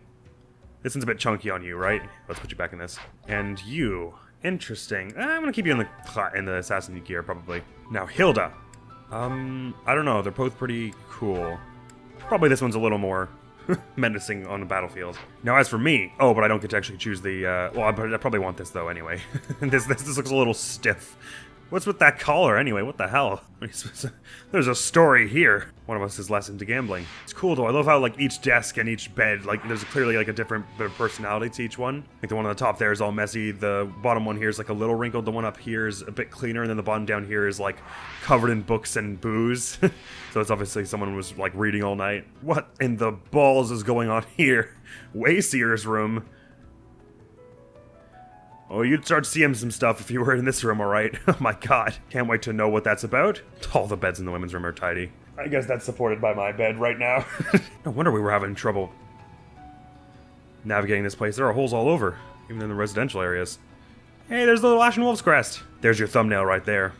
This one's a bit chunky on you, right? Let's put you back in this. And you. Interesting. I'm gonna keep you in the assassin gear, probably. Now, Hilda. I don't know. They're both pretty cool. Probably this one's a little more menacing on the battlefield. Now, as for me... Oh, but I don't get to actually choose the... well, I probably want this, though, anyway. This looks a little stiff. What's with that collar, anyway? What the hell? There's a story here. One of us is less into gambling. It's cool, though. I love how, like, each desk and each bed, like, there's clearly, like, a different bit of personality to each one. Like, the one on the top there is all messy. The bottom one here is, like, a little wrinkled. The one up here is a bit cleaner. And then the bottom down here is, like, covered in books and booze. So it's obviously someone was, like, reading all night. What in the balls is going on here? Wayseer's room. Oh, you'd start seeing some stuff if you were in this room, alright? Oh my god. Can't wait to know what that's about. All the beds in the women's room are tidy. I guess that's supported by my bed right now. No wonder we were having trouble navigating this place. There are holes all over, even in the residential areas. Hey, there's the little Ashen Wolf's crest. There's your thumbnail right there.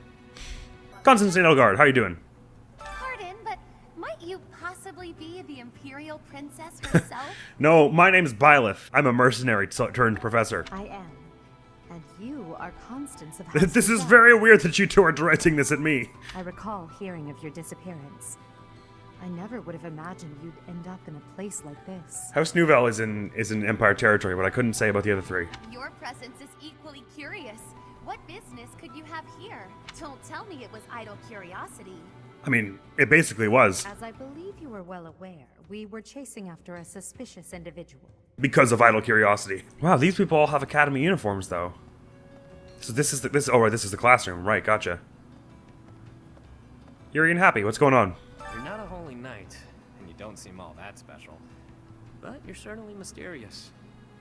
Constance Edelgard, how you doing? Pardon, but might you possibly be the Imperial Princess herself? No, my name's Byleth. I'm a mercenary turned professor. I am. And you are Constance of This is very weird that you two are directing this at me. I recall hearing of your disappearance. I never would have imagined you'd end up in a place like this. House Nouvel is in Empire territory, but I couldn't say about the other 3. Your presence is equally curious. What business could you have here? Don't tell me it was idle curiosity. I mean, it basically was. As I believe you were well aware, we were chasing after a suspicious individual. Because of idle curiosity. Wow, these people all have academy uniforms, though. So this is the classroom, right? Gotcha. You're even happy. What's going on? You're not a holy knight, and you don't seem all that special. But you're certainly mysterious,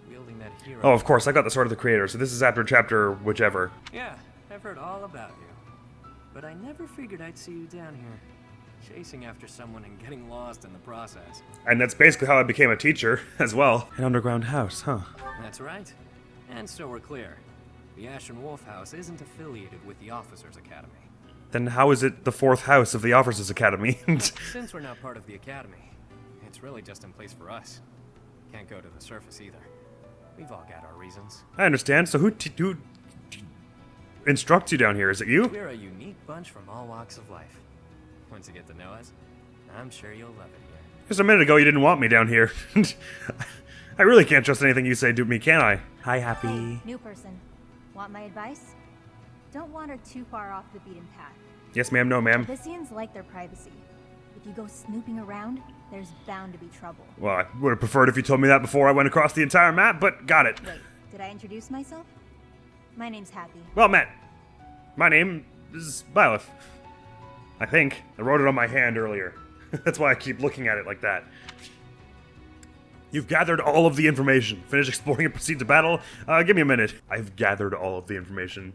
wielding that hero. Oh, of course, I got the Sword of the Creator, so this is after chapter whichever. Yeah, I've heard all about you. But I never figured I'd see you down here, chasing after someone and getting lost in the process. And that's basically how I became a teacher, as well. An underground house, huh? That's right. And so we're clear. The Ashen Wolf House isn't affiliated with the Officers Academy. Then how is it the fourth house of the Officers Academy? Since we're not part of the Academy, it's really just in place for us. Can't go to the surface either. We've all got our reasons. I understand, so who instructs you down here? Is it you? We're a unique bunch from all walks of life. Once you get to know us, I'm sure you'll love it here. Just a minute ago you didn't want me down here. I really can't trust anything you say to me, can I? Hi, Happy. Hey, new person. Want my advice? Don't wander too far off the beaten path. Yes, ma'am, no, ma'am. Abyssians like their privacy. If you go snooping around, there's bound to be trouble. Well, I would have preferred if you told me that before I went across the entire map, but got it. Wait, did I introduce myself? My name's Happy. Well met. My name is Byleth. I think. I wrote it on my hand earlier. That's why I keep looking at it like that. You've gathered all of the information. Finish exploring and proceed to battle. Give me a minute. I've gathered all of the information.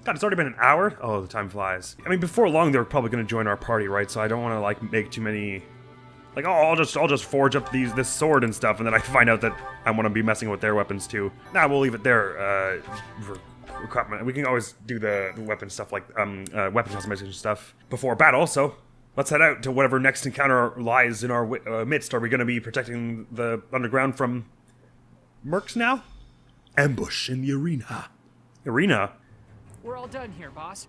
God, it's already been an hour? Oh, the time flies. I mean, before long, they're probably going to join our party, right? So I don't want to, like, make too many... Like, oh, I'll just forge up this sword and stuff, and then I find out that I want to be messing with their weapons, too. Nah, we'll leave it there. We can always do the weapon stuff, like, weapon customization stuff before battle, so... Let's head out to whatever next encounter lies in our midst. Are we going to be protecting the underground from mercs now? Ambush in the arena. Arena? We're all done here, boss.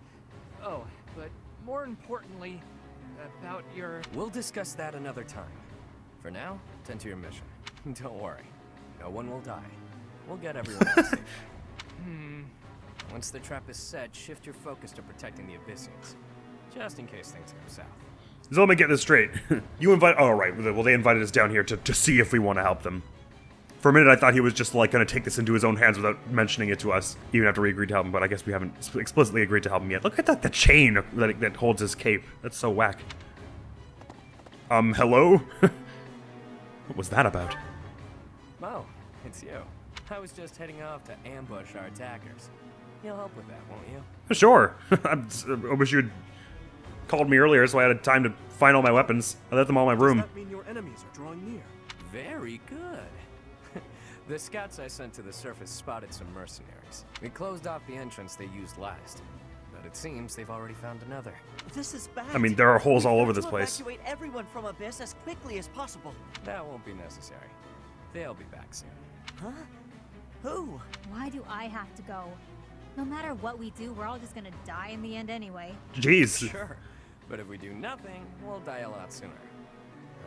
Oh, but more importantly, about your... We'll discuss that another time. For now, tend to your mission. Don't worry. No one will die. We'll get everyone else safe. Once the trap is set, shift your focus to protecting the Abyssians. Just in case things go south. So let me get this straight. You invite... Oh, right. Well, they invited us down here to see if we want to help them. For a minute, I thought he was just, like, going to take this into his own hands without mentioning it to us, even after we agreed to help him, but I guess we haven't explicitly agreed to help him yet. Look at that, the chain that holds his cape. That's so whack. Hello? What was that about? Oh, it's you. I was just heading off to ambush our attackers. You'll help with that, won't you? Sure. I wish you'd called me earlier so I had time to find all my weapons. I left them all in my room. Does that mean your enemies are drawing near? Very good. The scouts I sent to the surface spotted some mercenaries. We closed off the entrance they used last, but it seems they've already found another. This is bad. I mean, there are holes all over this place. Evacuate everyone from Abyss as quickly as possible. That won't be necessary. They'll be back soon. Huh? Who? Why do I have to go? No matter what we do, we're all just gonna die in the end anyway. Jeez. Sure. But if we do nothing, we'll die a lot sooner.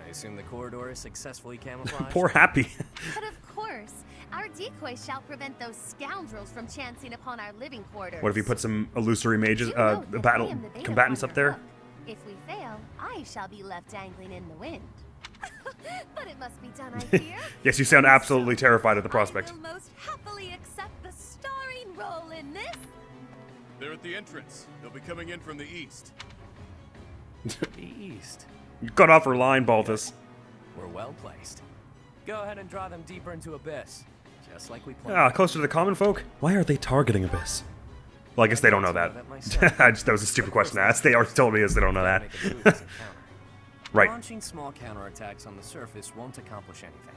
I assume the corridor is successfully camouflaged? Poor Happy. But of course, our decoy shall prevent those scoundrels from chancing upon our living quarters. What if you put some illusory mages, You know that battle I am the bait combatants upon up your there? hook. If we fail, I shall be left dangling in the wind. But it must be done, I fear. Yes, you sound absolutely terrified at the prospect. I will most happily accept the starring role in this. They're at the entrance. They'll be coming in from the east. The east. You cut off her line, Balthus. We're well placed. Go ahead and draw them deeper into Abyss, just like we planned. Ah, closer to the common folk? Why are they targeting Abyss? Well, I guess they don't know that. That was a stupid question to ask. They already told me as they don't know that. Right. Launching small counterattacks on the surface won't accomplish anything.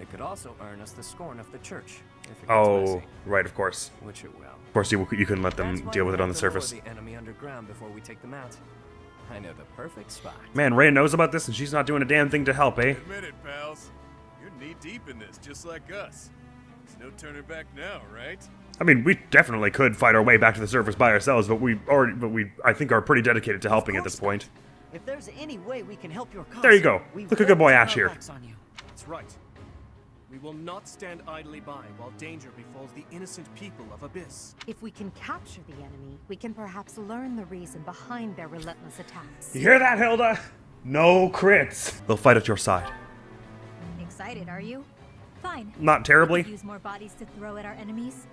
It could also earn us the scorn of the church. If it gets messy, right, of course. which it will. Of course, you couldn't let them deal with it on the surface. The enemy underground before we take them out. I know the perfect spot. Man, Rhea knows about this and she's not doing a damn thing to help, eh? Admit it, pals. You're knee-deep in this, just like us. There's no turning back now, right? I mean, we definitely could fight our way back to the surface by ourselves, but we I think are pretty dedicated to helping at this point. If there's any way we can help your cause, There you go. Look at good boy Ash here. That's right. We will not stand idly by while danger befalls the innocent people of Abyss. If we can capture the enemy, we can perhaps learn the reason behind their relentless attacks. You hear that, Hilda? No crits. They'll fight at your side. Excited, are you? Fine. Not terribly. We could use more bodies to throw at our enemies.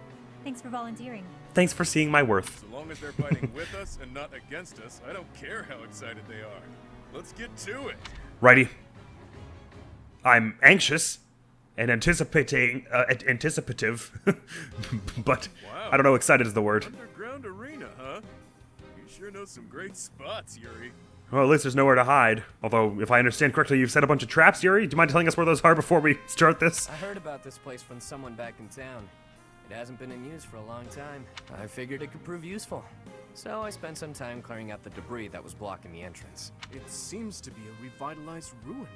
Thanks for volunteering. Thanks for seeing my worth. So long as they're fighting with us and not against us, I don't care how excited they are. Let's get to it. Righty. I'm anxious and anticipative, but Wow. I don't know, excited is the word. Underground arena, huh? You sure know some great spots, Yuri. Well, at least there's nowhere to hide. Although, if I understand correctly, you've set a bunch of traps, Yuri. Do you mind telling us where those are before we start this? I heard about this place from someone back in town. It hasn't been in use for a long time. I figured it could prove useful. So I spent some time clearing out the debris that was blocking the entrance. It seems to be a revitalized ruin.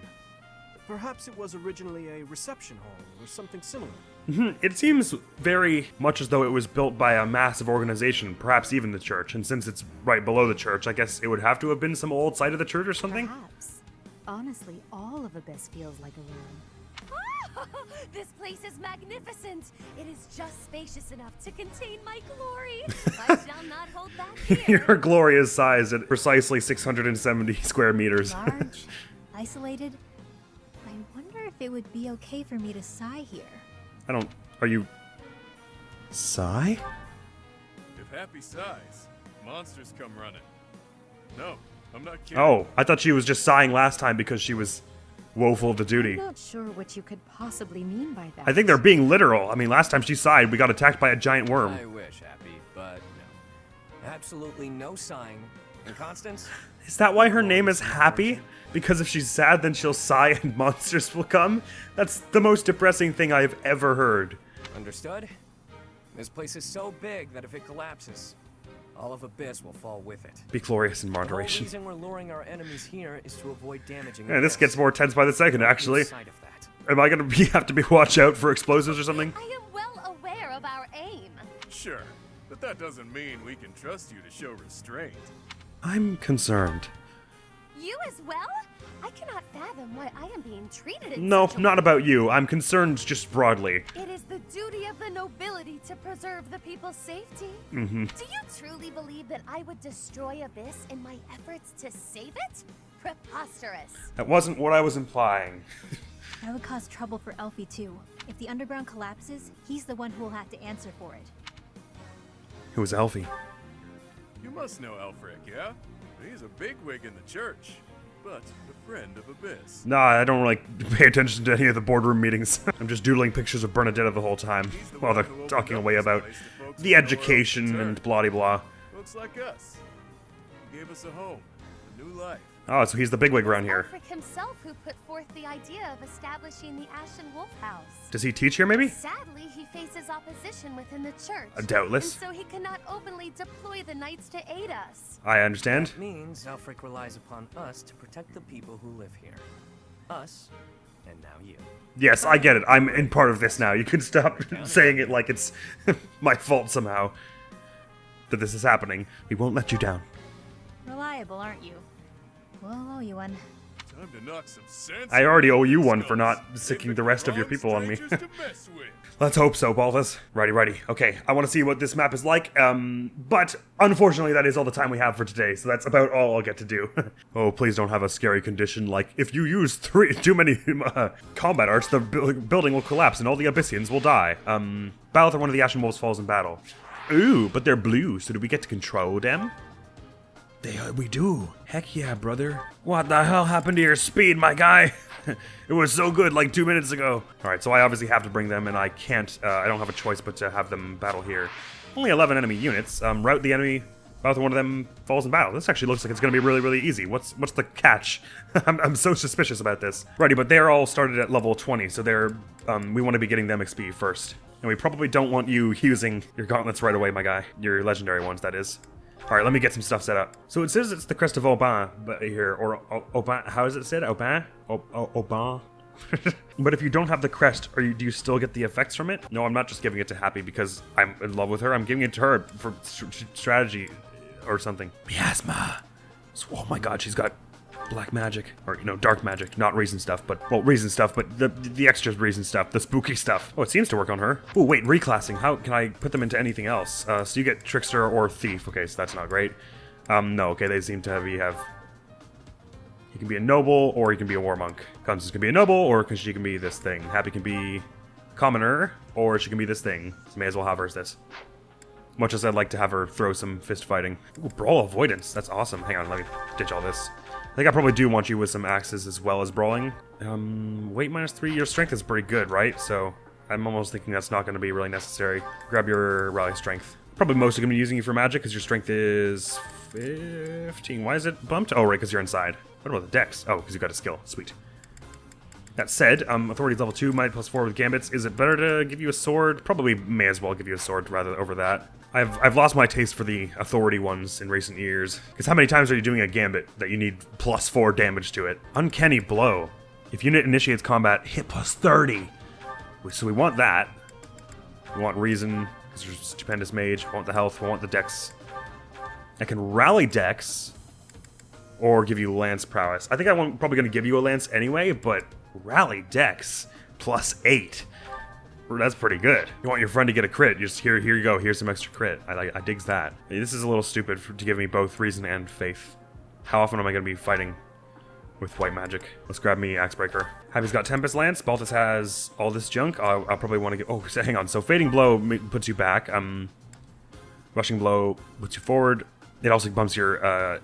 Perhaps it was originally a reception hall or something similar. It seems very much as though it was built by a massive organization, perhaps even the church. And since it's right below the church, I guess it would have to have been some old site of the church or something? Perhaps. Honestly, all of Abyss feels like a ruin. This place is magnificent. It is just spacious enough to contain my glory. I shall not hold back here. Your glory is sized at precisely 670 square meters. Large, isolated. I wonder if it would be okay for me to sigh here. Are you... Sigh? If Happy sighs, monsters come running. No, I'm not kidding. Oh, I thought she was just sighing last time because she was woeful to duty. I'm not sure what you could possibly mean by that. I think they're being literal. I mean, last time she sighed, we got attacked by a giant worm. I wish, Happy, but no. Absolutely no sighing. And Constance? Is that why her name is Happy? Because if she's sad, then she'll sigh and monsters will come? That's the most depressing thing I've ever heard. Understood? This place is so big that if it collapses, all of Abyss will fall with it. Be glorious in The moderation. whole reason we're luring our enemies here is to avoid damaging Yeah, this Abyss. gets more tense by the second, actually. Inside of that. Am I gonna have to be watch out for explosives or something? I am well aware of our aim. Sure, but that doesn't mean we can trust you to show restraint. I'm concerned. You as well? I cannot fathom why I am being treated in No, such a not way. about you. I'm concerned just broadly. It is the duty of the nobility to preserve the people's safety. Mm-hmm. Do you truly believe that I would destroy Abyss in my efforts to save it? Preposterous. That wasn't what I was implying. I would cause trouble for FE3H. If the underground collapses, he's the one who will have to answer for it. It was Elfie. You must know Alfric, yeah? He's a bigwig in the church, but a friend of Abyss. Nah, I don't really pay attention to any of the boardroom meetings. I'm just doodling pictures of Bernadetta the whole time while they're talking away about the education and blah de blah. Folks like us. He gave us a home, a new life. Oh, so he's the bigwig around here. Alfric himself who put forth the idea of establishing the Ashen Wolf House. Does he teach here, maybe? Sadly, he faces opposition within the church. Doubtless. And so he cannot openly deploy the knights to aid us. I understand. That means Alfric relies upon us to protect the people who live here. Us, and now you. Yes, I get it. I'm in part of this now. You can stop saying it like it's my fault somehow that this is happening. We won't let you down. Reliable, aren't you? We'll owe you one. Time to knock some sense. I already owe you one for not sicking the rest of your people on me. Let's hope so, Balthus. Righty. Okay, I want to see what this map is like, but unfortunately that is all the time we have for today, so that's about all I'll get to do. Oh, please don't have a scary condition like, if you use too many combat arts, the building will collapse and all the Abyssians will die. Balthus or one of the Ashen Wolves falls in battle. Ooh, but they're blue, so do we get to control them? We do. Heck yeah, brother. What the hell happened to your speed, my guy? It was so good like 2 minutes ago. Alright, so I obviously have to bring them, and I can't, I don't have a choice but to have them battle here. Only 11 enemy units. Rout the enemy, both one of them falls in battle. This actually looks like it's going to be really, really easy. What's the catch? I'm so suspicious about this. Righty, but they're all started at level 20, so they're, we want to be getting them XP first. And we probably don't want you using your gauntlets right away, my guy. Your legendary ones, that is. Alright, let me get some stuff set up. So it says it's the Crest of Aubin here, or Aubin, how is it said? Aubin? Aubin? But if you don't have the crest, do you still get the effects from it? No, I'm not just giving it to Happy because I'm in love with her. I'm giving it to her for strategy or something. Miasma. Oh my god, she's got black magic, or dark magic, not reason stuff, but well, reason stuff, but the extra reason stuff, the spooky stuff. Oh, it seems to work on her. Oh wait, reclassing. How can I put them into anything else? So you get trickster or thief. Okay, so that's not great. No, okay, they seem to have. He can be a noble or he can be a war monk. Constance can be a noble or she can be this thing. Happy can be commoner or she can be this thing. So may as well have her as this. Much as I'd like to have her throw some fist fighting. Ooh, brawl avoidance. That's awesome. Hang on, let me ditch all this. I think I probably do want you with some axes as well as brawling. Weight -3. Your strength is pretty good, right? So I'm almost thinking that's not going to be really necessary. Grab your rally strength. Probably mostly going to be using you for magic because your strength is 15. Why is it bumped? Oh, right, because you're inside. What about the dex? Oh, because you got a skill. Sweet. That said, authority's level 2, might +4 with gambits. Is it better to give you a sword? Probably may as well give you a sword rather over that. I've lost my taste for the authority ones in recent years. Because how many times are you doing a gambit that you need +4 damage to it? Uncanny blow. If unit initiates combat, hit +30. So we want that. We want reason, because you're stupendous mage. We want the health, we want the dex. I can rally dex, or give you lance prowess. I think I'm probably going to give you a lance anyway, but rally dex +8. That's pretty good. You want your friend to get a crit, just here you go, here's some extra crit. I digs that. This is a little stupid to give me both reason and faith. How often am I going to be fighting with white magic? Let's grab me Axebreaker. Happy's got Tempest Lance, Baltus has all this junk. I'll probably want to get, oh, hang on. So Fading Blow puts you back. Rushing Blow puts you forward. It also bumps your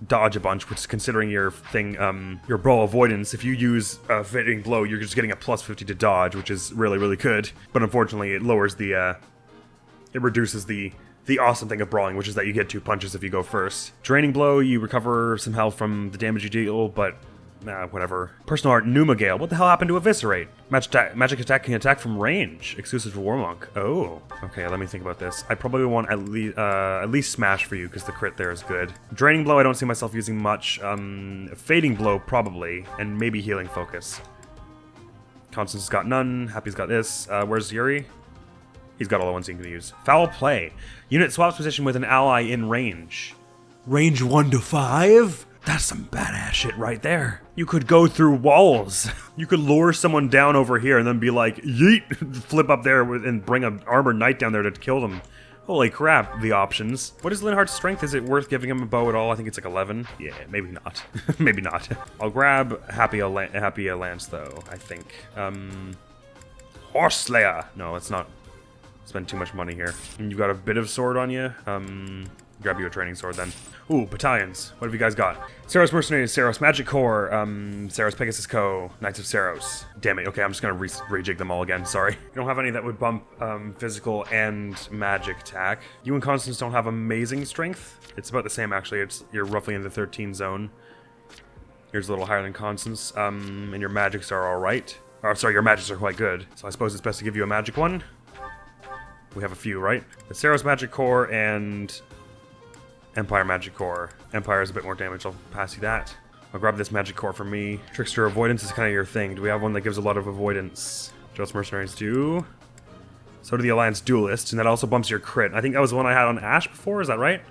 dodge a bunch, which is considering your thing, your brawl avoidance. If you use Fading Blow, you're just getting a +50 to dodge, which is really, really good. But unfortunately, it lowers the, it reduces the awesome thing of brawling, which is that you get 2 punches if you go first. Draining Blow, you recover some health from the damage you deal, but whatever. Personal Art Numagale. What the hell happened to Eviscerate? Magic attack can attack from range. Exclusive to Warmonk. Oh. Okay, let me think about this. I probably want at least Smash for you, because the crit there is good. Draining Blow, I don't see myself using much. Fading Blow, probably. And maybe Healing Focus. Constance has got none. Happy's got this. Where's Yuri? He's got all the ones he can use. Foul Play. Unit swaps position with an ally in range. Range 1 to 5? That's some badass shit right there. You could go through walls. You could lure someone down over here and then be like, yeet, flip up there and bring an armored knight down there to kill them. Holy crap, the options. What is Linhardt's strength? Is it worth giving him a bow at all? I think it's like 11. Yeah, maybe not. Maybe not. I'll grab Happy a lance though, I think. Horse Slayer. No, let's not spend too much money here. And you've got a bit of sword on you. Grab you a training sword then. Ooh, battalions. What have you guys got? Saros Mercenaries, Saros Magic Corps, Saros Pegasus Co., Knights of Saros. Damn it, okay, I'm just gonna rejig them all again, sorry. I don't have any that would bump physical and magic attack. You and Constance don't have amazing strength. It's about the same, actually. You're roughly in the 13 zone. Yours a little higher than Constance. And your magics are alright. Oh, sorry, your magics are quite good. So I suppose it's best to give you a magic one. We have a few, right? The Saros Magic Corps and Empire Magic Core. Empire is a bit more damage, I'll pass you that. I'll grab this Magic Core for me. Trickster Avoidance is kind of your thing. Do we have one that gives a lot of avoidance? Just Mercenaries do. So do the Alliance Duelists, and that also bumps your crit. I think that was the one I had on Ash before, is that right?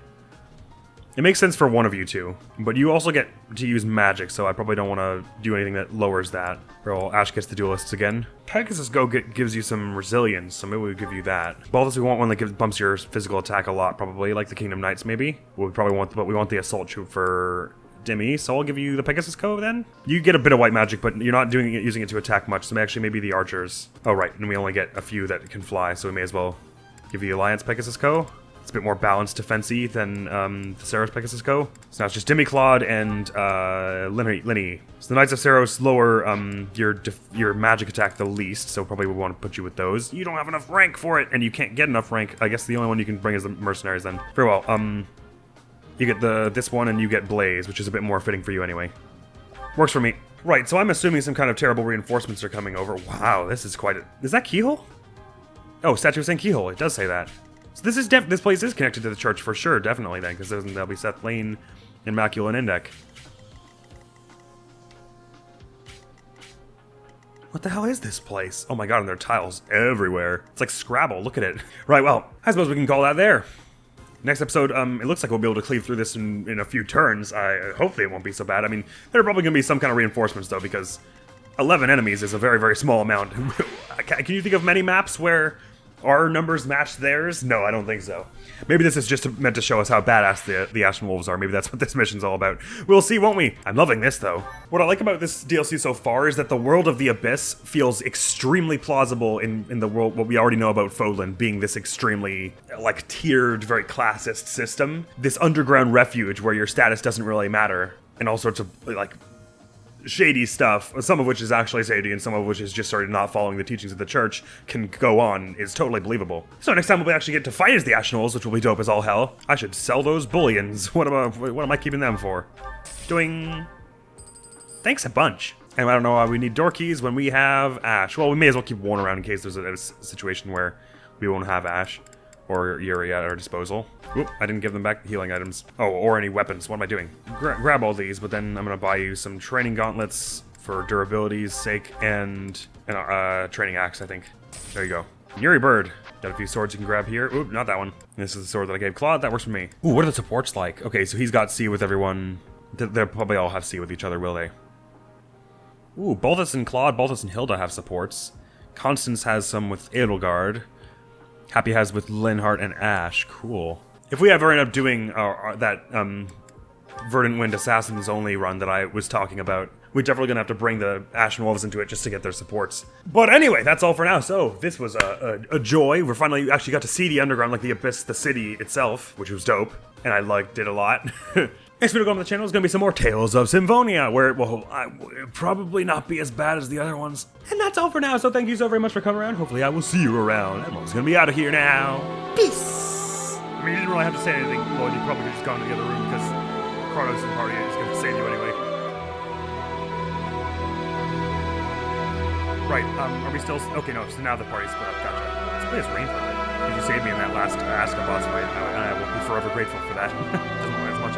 It makes sense for one of you two, but you also get to use magic, so I probably don't want to do anything that lowers that. Well, Ash gets the Duelists again. Pegasus Go gives you some resilience, so maybe we'll give you that. Balthus, we want one that bumps your physical attack a lot, probably, like the Kingdom Knights, maybe. We probably want, but we want the Assault Troop for Demi, so I'll give you the Pegasus Co then. You get a bit of white magic, but you're not using it to attack much, so actually maybe the Archers. Oh, right, and we only get a few that can fly, so we may as well give you Alliance Pegasus Co. It's a bit more balanced defense-y than the Saros Pegasus Co. So now it's just Demi-Claude and Linny. So the Knights of Saros lower your magic attack the least, so probably we want to put you with those. You don't have enough rank for it, and you can't get enough rank. I guess the only one you can bring is the Mercenaries then. Very well. You get this one, and you get Blaze, which is a bit more fitting for you anyway. Works for me. Right, so I'm assuming some kind of terrible reinforcements are coming over. Wow, this is quite a... Is that Keyhole? Oh, Statue of St. Keyhole. It does say that. So this place is connected to the church for sure, definitely then, because there'll be Seth Lane and Macula and Indek. What the hell is this place? Oh my god, and there are tiles everywhere. It's like Scrabble, look at it. Right, well, I suppose we can call that there. Next episode, it looks like we'll be able to cleave through this in a few turns. Hopefully it won't be so bad. I mean, there are probably going to be some kind of reinforcements, though, because 11 enemies is a very, very small amount. Can you think of many maps where our numbers match theirs? No, I don't think so. Maybe this is just meant to show us how badass the Ashen Wolves are. Maybe that's what this mission's all about. We'll see, won't we? I'm loving this, though. What I like about this DLC so far is that the world of the Abyss feels extremely plausible in the world, what we already know about Fodlan being this extremely, like, tiered, very classist system. This underground refuge where your status doesn't really matter, and all sorts of, like, shady stuff, some of which is actually shady and some of which is just sort of not following the teachings of the church, can go on, is totally believable. So next time we'll actually get to fight as the Ashen Wolves, which will be dope as all hell. I should sell those bullions. What am I keeping them for? Doing... Thanks a bunch. And I don't know why we need door keys when we have Ash. Well, we may as well keep one around in case there's a situation where we won't have Ash or Yuri at our disposal. Oop, I didn't give them back the healing items. Oh, or any weapons. What am I doing? Grab all these, but then I'm gonna buy you some training gauntlets for durability's sake and a training axe, I think. There you go. Yuri Bird. Got a few swords you can grab here. Oop, not that one. This is the sword that I gave Claude. That works for me. Ooh, what are the supports like? Okay, so he's got C with everyone. They'll probably all have C with each other, will they? Ooh, Balthus and Claude, Balthus and Hilda have supports. Constance has some with Edelgard. Happy has with Linhardt and Ash. Cool. If we ever end up doing that Verdant Wind Assassins only run that I was talking about, we're definitely gonna have to bring the Ashen Wolves into it just to get their supports. But anyway, that's all for now. So this was a joy. We finally actually got to see the underground, like the Abyss, the city itself, which was dope, and I liked it a lot. Next video going to the channel is going to be some more Tales of Symphonia, where it will probably not be as bad as the other ones. And that's all for now, so thank you so very much for coming around. Hopefully I will see you around. Admiral's going to be out of here now. Peace! I mean, you didn't really have to say anything, Lloyd. You probably could just gone to the other room, because Kratos and Party is going to save you anyway. Right, are we still... Okay, no, so now the party's split up. Gotcha. Let's play as Rainbow. Did you save me in that last Aska boss fight? I will be forever grateful for that. Doesn't look as much